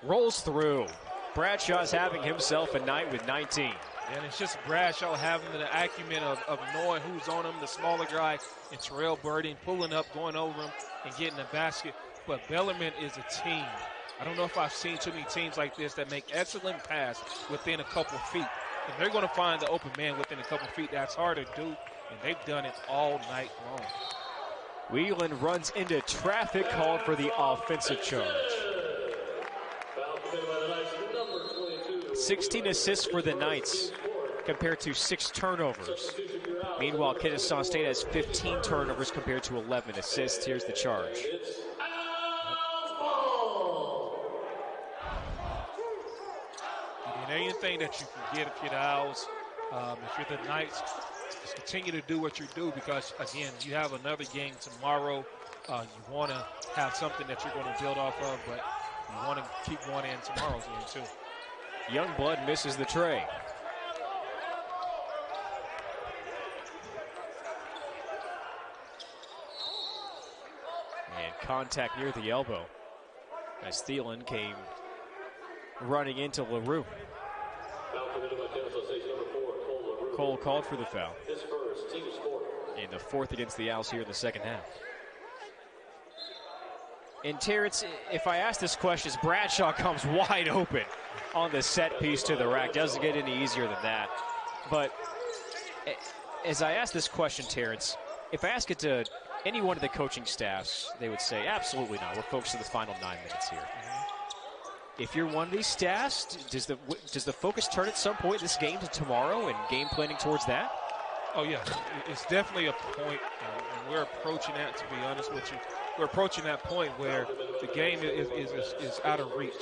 [SPEAKER 1] Rolls through. Bradshaw's having himself a night with 19.
[SPEAKER 2] And it's just Bradshaw having the acumen of knowing who's on him, the smaller guy, and Terrell Burden pulling up, going over him, and getting the basket. But Bellarmine is a team. I don't know if I've seen too many teams like this that make excellent pass within a couple feet. If they're going to find the open man within a couple feet, that's hard to do. and they've done it all night long.
[SPEAKER 1] Wheelan runs into traffic, called for the offensive charge. 16 assists for the Knights compared to 6 turnovers. Meanwhile, Kennesaw State has 15 turnovers compared to 11 assists. Here's the charge.
[SPEAKER 2] Anything that you can get if you're the Owls, if you're the Knights, just continue to do what you do because, again, you have another game tomorrow. You want to have something that you're going to build off of, but you want to keep going in tomorrow's game, too.
[SPEAKER 1] Youngblood misses the tray. And contact near the elbow as Thielen came running into LaRue. Cole called for the foul. And the 4th against the Owls here in the second half. And Terrence, if I ask this question, Bradshaw comes wide open on the set piece to the rack. Doesn't get any easier than that. But as I ask this question, Terrence, if I ask it to any one of the coaching staffs, they would say, absolutely not. We're focused on the final 9 minutes here. If you're one of these staffs, does the focus turn at some point in this game to tomorrow and game planning towards that?
[SPEAKER 2] Oh, yeah. It's definitely a point, and we're approaching that, to be honest with you. We're approaching that point where the game is out of reach.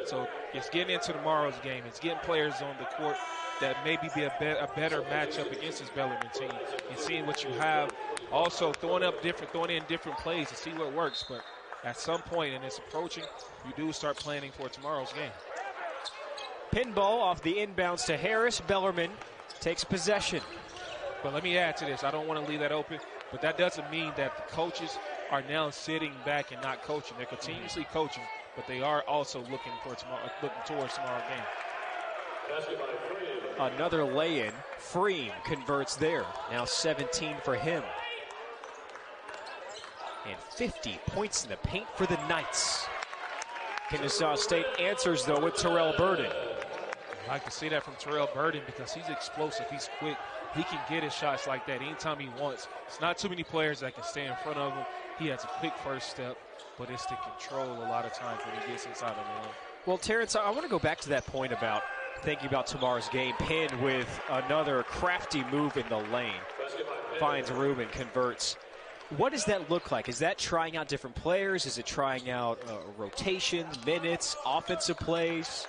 [SPEAKER 2] So it's getting into tomorrow's game. It's getting players on the court that maybe be a better matchup against this Bellarmine team and seeing what you have. Also throwing in different plays to see what works. But at some point, and it's approaching, you do start planning for tomorrow's game.
[SPEAKER 1] Pinball off the inbounds to Harris. Bellarmine takes possession.
[SPEAKER 2] But let me add to this. I don't want to leave that open, but that doesn't mean that the coaches are now sitting back and not coaching. They're continuously coaching, but they are also looking towards tomorrow's game.
[SPEAKER 1] Another lay-in. Freem converts there. Now 17 for him. And 50 points in the paint for the Knights. Kennesaw State answers, though, with Terrell Burden.
[SPEAKER 2] I like to see that from Terrell Burden because he's explosive. He's quick. He can get his shots like that anytime he wants. It's not too many players that can stay in front of him. He has a quick first step, but it's the control a lot of times when he gets inside of the lane.
[SPEAKER 1] Well, Terrence, I want to go back to that point about thinking about tomorrow's game. Penn with another crafty move in the lane. Finds room and converts. What does that look like? Is that trying out different players? Is it trying out rotation, minutes, offensive plays?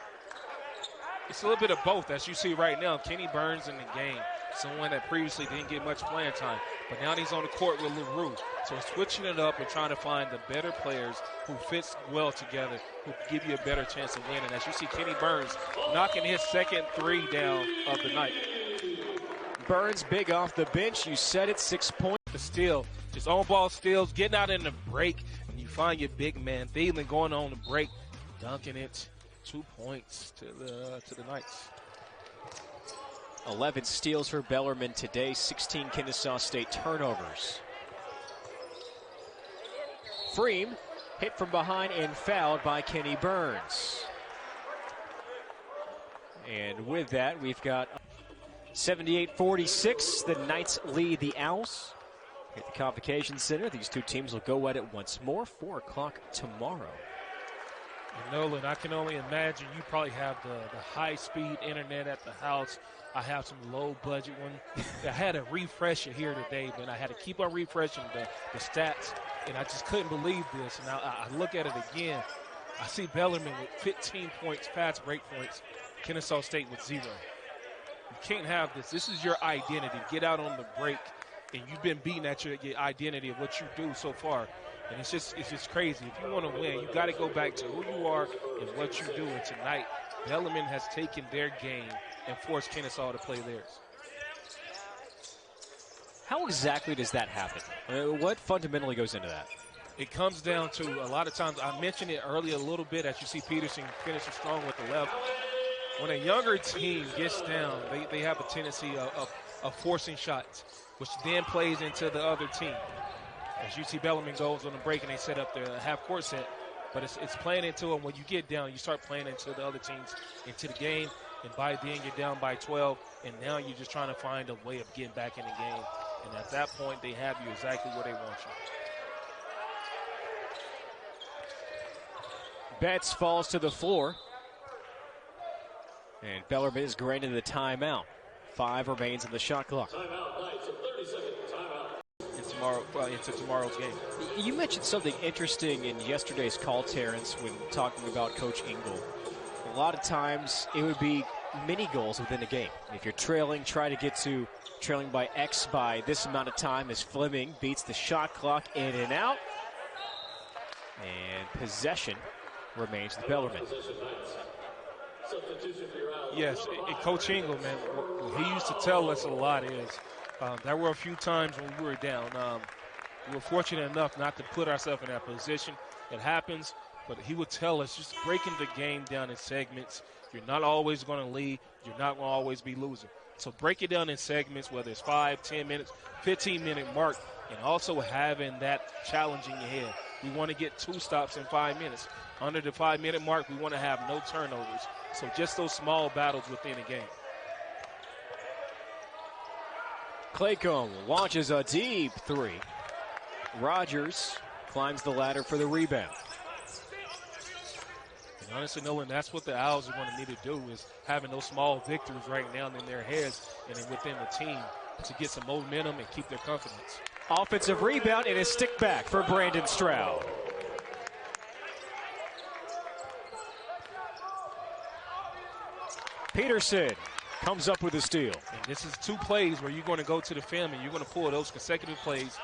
[SPEAKER 2] It's a little bit of both, as you see right now. Kenny Burns in the game, someone that previously didn't get much playing time, but now he's on the court with LaRue. So switching it up and trying to find the better players who fits well together, who give you a better chance of winning. As you see Kenny Burns knocking his second 3 down of the night.
[SPEAKER 1] Burns big off the bench. You said it, 6 points.
[SPEAKER 2] The steal, just on-ball steals, getting out in the break, and you find your big man Thielen going on the break, dunking it. 2 points to the Knights.
[SPEAKER 1] 11 steals for Bellarmine today, 16 Kennesaw State turnovers. Freem hit from behind and fouled by Kenny Burns. And with that, we've got 78-46. The Knights lead the Owls at the Convocation Center. These two teams will go at it once more, 4 o'clock tomorrow.
[SPEAKER 2] And Nolan, I can only imagine you probably have the high-speed internet at the house. I have some low-budget one. I had to refresh it here today, but I had to keep on refreshing the stats, and I just couldn't believe this. And I look at it again. I see Bellarmine with 15 points, fast break points, Kennesaw State with 0. You can't have this. This is your identity. Get out on the break, and you've been beating at your identity of what you do so far. And it's just crazy. If you want to win, you got to go back to who you are and what you do. And tonight, Bellarmine has taken their game and forced Kennesaw to play theirs.
[SPEAKER 1] How exactly does that happen? What fundamentally goes into that?
[SPEAKER 2] It comes down to a lot of times, I mentioned it earlier a little bit, as you see Peterson finishing strong with the left. When a younger team gets down, they have a tendency of forcing shots, which then plays into the other team. As you see, Bellarmine goes on the break and they set up their half-court set. But it's playing into them. When you get down, you start playing into the other teams, into the game. And by then, you're down by 12. And now you're just trying to find a way of getting back in the game. And at that point, they have you exactly where they want you.
[SPEAKER 1] Betts falls to the floor. And Bellarmine is granted the timeout. 5 remains in the shot clock.
[SPEAKER 3] Timeout, Knights, a 30-second timeout.
[SPEAKER 2] Into tomorrow's game.
[SPEAKER 1] You mentioned something interesting in yesterday's call, Terrence, when talking about Coach Ingle. A lot of times it would be mini goals within a game. If you're trailing, try to get to trailing by X by this amount of time as Fleming beats the shot clock in and out. And possession remains with Bellarmine.
[SPEAKER 2] Yes, and Coach Ingle, man, what he used to tell us a lot is there were a few times when we were down. We were fortunate enough not to put ourselves in that position. It happens, but he would tell us just breaking the game down in segments. You're not always going to lead. You're not going to always be losing. So break it down in segments, whether it's 5, 10 minutes, 15-minute mark, and also having that challenge in your head. We want to get 2 stops in 5 minutes. Under the 5-minute mark, we want to have no turnovers. So just those small battles within a game.
[SPEAKER 1] Claycomb launches a deep 3. Rogers climbs the ladder for the rebound.
[SPEAKER 2] And honestly, Nolan, that's what the Owls are going to need to do is having those small victories right now in their heads and within the team to get some momentum and keep their confidence.
[SPEAKER 1] Offensive rebound and a stick back for Brandon Stroud. Peterson comes up with a steal.
[SPEAKER 2] And this is 2 plays where you're going to go to the film and you're going to pull those consecutive plays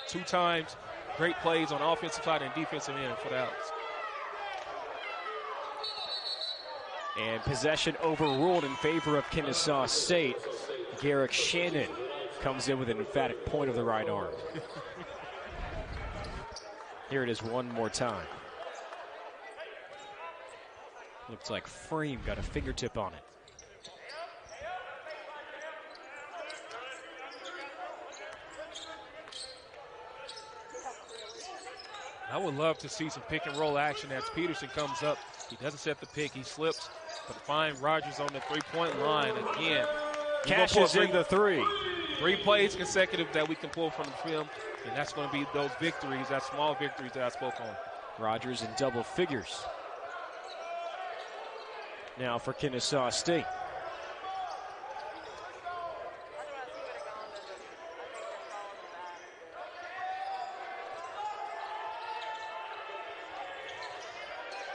[SPEAKER 2] 2 times. Great plays on offensive side and defensive end for the Owls.
[SPEAKER 1] And possession overruled in favor of Kennesaw State. Garrick Shannon comes in with an emphatic point of the right arm. Here it is one more time. Looks like Freem got a fingertip on it.
[SPEAKER 2] I would love to see some pick and roll action as Peterson comes up. He doesn't set the pick, he slips, but find Rogers on the 3-point line again.
[SPEAKER 1] Cashes in the 3.
[SPEAKER 2] 3 plays consecutive that we can pull from the film, and that's going to be those victories, that small victories that I spoke on.
[SPEAKER 1] Rogers in double figures. Now for Kennesaw State.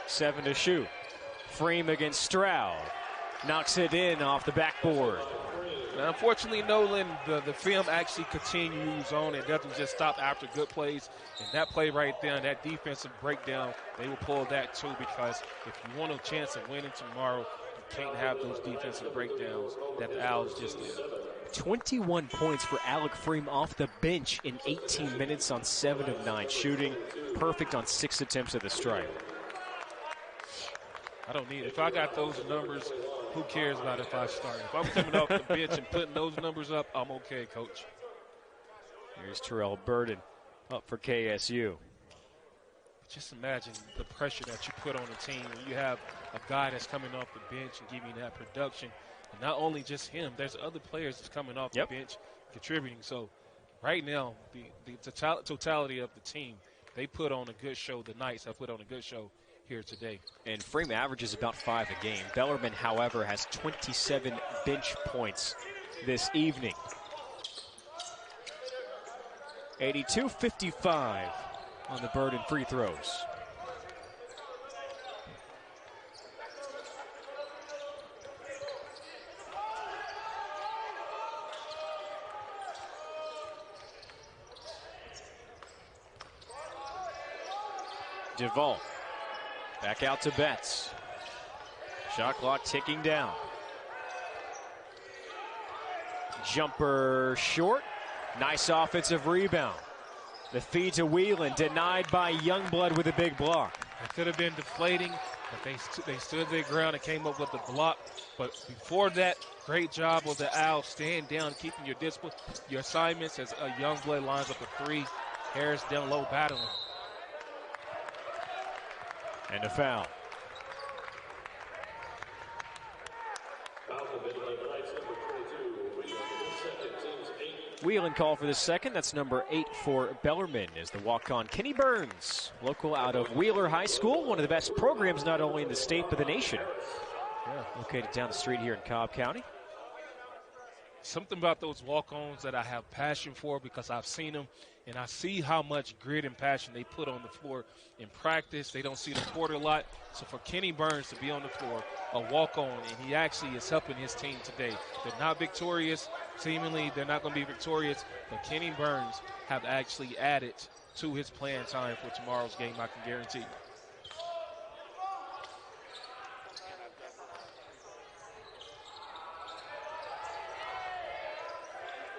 [SPEAKER 1] Seven to shoot. Freem against Stroud. Knocks it in off the backboard.
[SPEAKER 2] Now, unfortunately, Nolan, the film actually continues on. It doesn't just stop after good plays. And that play right there, that defensive breakdown, they will pull that too, because if you want a chance of winning tomorrow, you can't have those defensive breakdowns that the Owls just did.
[SPEAKER 1] 21 points for Alec Freem off the bench in 18 minutes on 7 of 9 shooting. Perfect on 6 attempts at the stripe.
[SPEAKER 2] I don't need it. If I got those numbers, who cares about if I start? If I'm coming off the bench and putting those numbers up, I'm okay, Coach.
[SPEAKER 1] Here's Terrell Burden up for KSU.
[SPEAKER 2] Just imagine the pressure that you put on a team when you have a guy that's coming off the bench and giving you that production. And not only just him, there's other players that's coming off the bench contributing. So right now, the totality of the team, they put on a good show. The Knights have put on a good show here today. And
[SPEAKER 1] Freem averages about 5 a game. Bellarmine, however, has 27 bench points this evening. 82-55 on the Burden free throws. DeVault. Back out to Betts. Shot clock ticking down. Jumper short. Nice offensive rebound. The feed to Whelan, denied by Youngblood with a big block.
[SPEAKER 2] It could have been deflating, but they stood their ground and came up with the block. But before that, great job of the Owls staying down, keeping your discipline, your assignments as Youngblood lines up a 3. Harris down low battling.
[SPEAKER 1] And a foul.
[SPEAKER 3] Foul committed tonight's number 22, second team's 8.
[SPEAKER 1] Wheeling call for the second. That's number 8 for Bellarmine as the walk-on Kenny Burns, local out of Wheeler High School, one of the best programs not only in the state but the nation. Located down the street here in Cobb County.
[SPEAKER 2] Something about those walk-ons that I have passion for because I've seen them, and I see how much grit and passion they put on the floor in practice. They don't see the court a lot. So for Kenny Burns to be on the floor, a walk-on, and he actually is helping his team today. They're not victorious. Seemingly, they're not going to be victorious. But Kenny Burns have actually added to his playing time for tomorrow's game, I can guarantee you.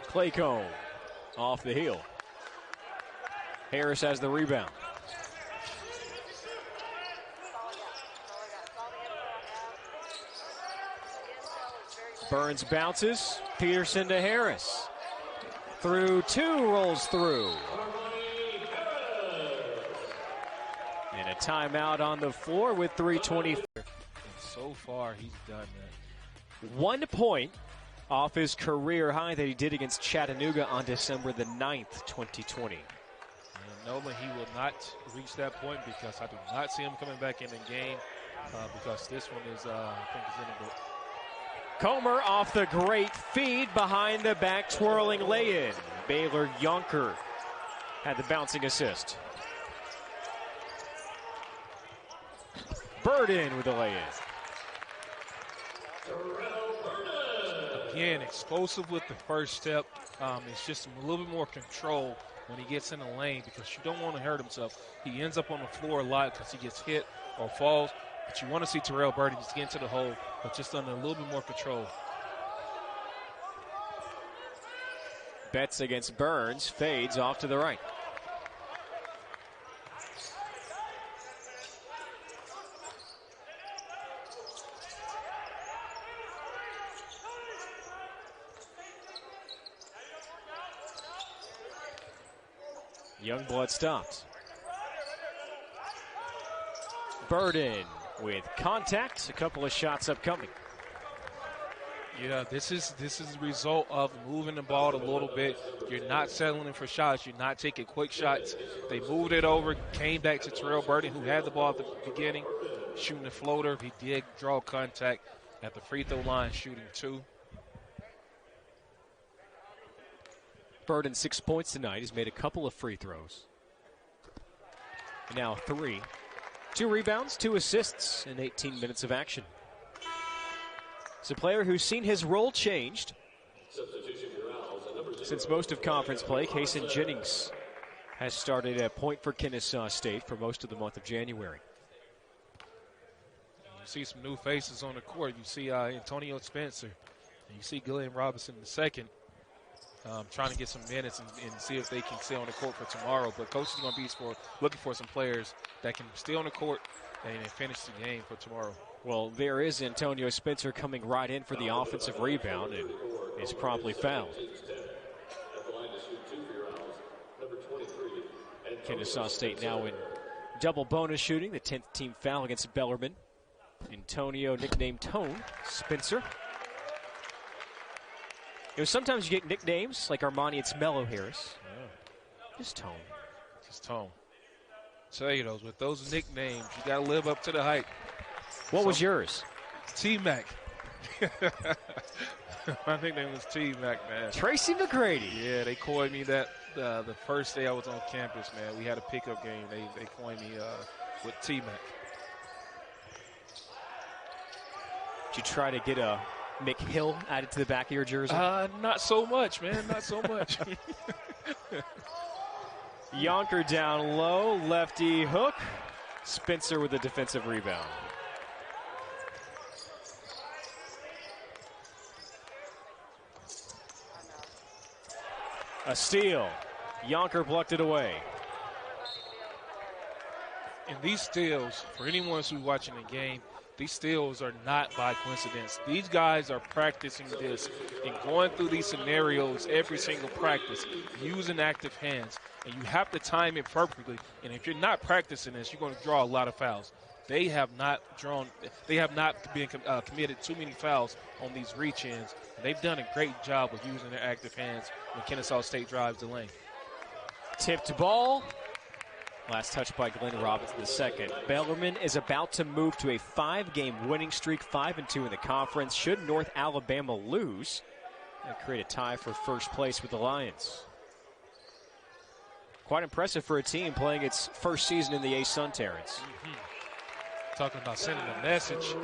[SPEAKER 1] Claycomb off the heel. Harris has the rebound. Burns bounces. Peterson to Harris. Through two, rolls through. And a timeout on the floor with 3:20.
[SPEAKER 2] So far, he's done that.
[SPEAKER 1] 1 point off his career high that he did against Chattanooga on December the 9th, 2020.
[SPEAKER 2] And Nolan, he will not reach that point because I do not see him coming back in the game because this one is, I think, is in the book.
[SPEAKER 1] Comer off the great feed behind the back twirling lay-in. Baylor Yonker had the bouncing assist. Burden with the lay-in.
[SPEAKER 2] Again, explosive with the first step. It's just a little bit more control when he gets in the lane because you don't want to hurt himself. He ends up on the floor a lot because he gets hit or falls. But you want to see Terrell Burden just get into the hole, but just under a little bit more control.
[SPEAKER 1] Betts against Burns, fades off to the right. Youngblood stopped. Burden with contact. A couple of shots upcoming.
[SPEAKER 2] Yeah, this is the result of moving the ball a little bit. You're not settling for shots. You're not taking quick shots. They moved it over, came back to Terrell Burden, who had the ball at the beginning, shooting the floater. He did draw contact at the free throw line, shooting 2.
[SPEAKER 1] Burden 6 points tonight. He's made a couple of free throws. And now 3. 2 rebounds, 2 assists in 18 minutes of action. It's a player who's seen his role changed since most of conference play. Kaysen Jennings has started at point for Kennesaw State for most of the month of January.
[SPEAKER 2] You see some new faces on the court. You see Antonio Spencer. And you see Glenn Robinson II. Trying to get some minutes and see if they can stay on the court for tomorrow. But Coach is going to be looking for some players that can stay on the court and finish the game for tomorrow.
[SPEAKER 1] Well, there is Antonio Spencer coming right in for the offensive rebound and is promptly fouled. Kennesaw State now in double bonus shooting, the 10th team foul against Bellarmine. Antonio, nicknamed Tone, Spencer. You know, sometimes you get nicknames like Armani, it's Mello Harris.
[SPEAKER 2] Yeah.
[SPEAKER 1] Just Tone.
[SPEAKER 2] Just Tone. Tell you those, with those nicknames, you got to live up to the hype.
[SPEAKER 1] What was yours?
[SPEAKER 2] T-Mac. My nickname was T-Mac, man.
[SPEAKER 1] Tracy McGrady.
[SPEAKER 2] Yeah, they coined me that the first day I was on campus, man. We had a pickup game. They coined me with T-Mac.
[SPEAKER 1] Did you try to get a McHill added to the back of your jersey?
[SPEAKER 2] Not so much, man. Not so much.
[SPEAKER 1] Yonker down low, lefty hook. Spencer with a defensive rebound. A steal. Yonker plucked it away.
[SPEAKER 2] And these steals, for anyone who's watching the game, these steals are not by coincidence. These guys are practicing this and going through these scenarios every single practice, using active hands. And you have to time it perfectly. And if you're not practicing this, you're going to draw a lot of fouls. they have not been committed too many fouls on these reach-ins. And they've done a great job of using their active hands when Kennesaw State drives the lane.
[SPEAKER 1] Tipped ball. Last touch by Glenn Robinson II. Bellarmine is about to move to a 5-game winning streak, 5-2 in the conference. Should North Alabama lose, that create a tie for first place with the Lions. Quite impressive for a team playing its first season in the A-Sun, Terrence.
[SPEAKER 2] Talking about sending a message.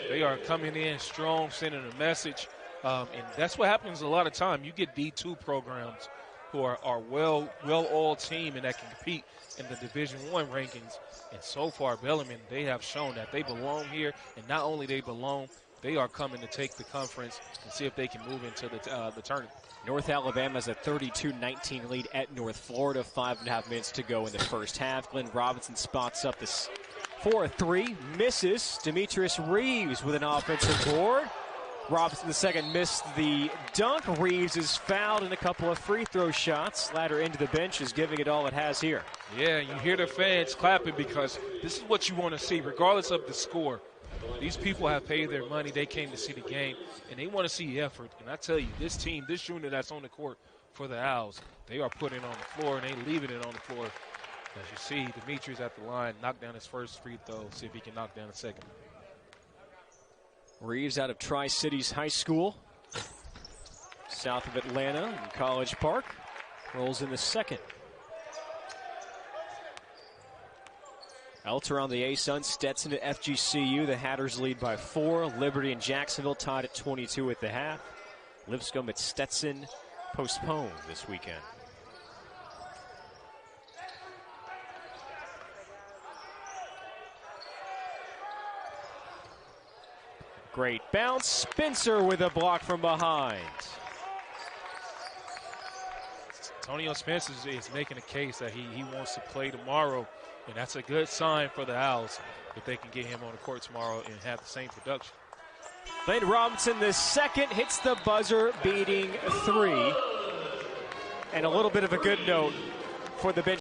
[SPEAKER 2] They are coming in strong, sending a message. And that's what happens a lot of time. You get D2 programs who are well-oiled team and that can compete in the Division I rankings. And so far, Bellarmine, they have shown that they belong here. And not only they belong, they are coming to take the conference and see if they can move into the tournament.
[SPEAKER 1] North Alabama has a 32-19 lead at North Florida. 5.5 minutes to go in the first half. Glenn Robinson spots up this 4-3, misses. Demetrius Reeves with an offensive board. Robinson II missed the dunk. Reeves is fouled in a couple of free throw shots. Ladder into the bench is giving it all it has here.
[SPEAKER 2] Yeah, you hear the fans clapping because this is what you want to see, regardless of the score. These people have paid their money. They came to see the game, and they want to see effort. And I tell you, this team, this unit that's on the court for the Owls, they are putting it on the floor, and they leaving it on the floor. As you see, Demetrius at the line, knocked down his first free throw, see if he can knock down a second.
[SPEAKER 1] Reeves out of Tri-Cities High School, south of Atlanta in College Park, rolls in the second. Elter on the A-Sun, Stetson at FGCU. The Hatters lead by 4. Liberty and Jacksonville tied at 22 at the half. Lipscomb at Stetson postponed this weekend. Great bounce. Spencer with a block from behind.
[SPEAKER 2] Antonio Spencer is making a case that he wants to play tomorrow, and that's a good sign for the Owls if they can get him on the court tomorrow and have the same production.
[SPEAKER 1] Glenn Robinson II hits the buzzer beating 3. And a little bit of a good note for the bench.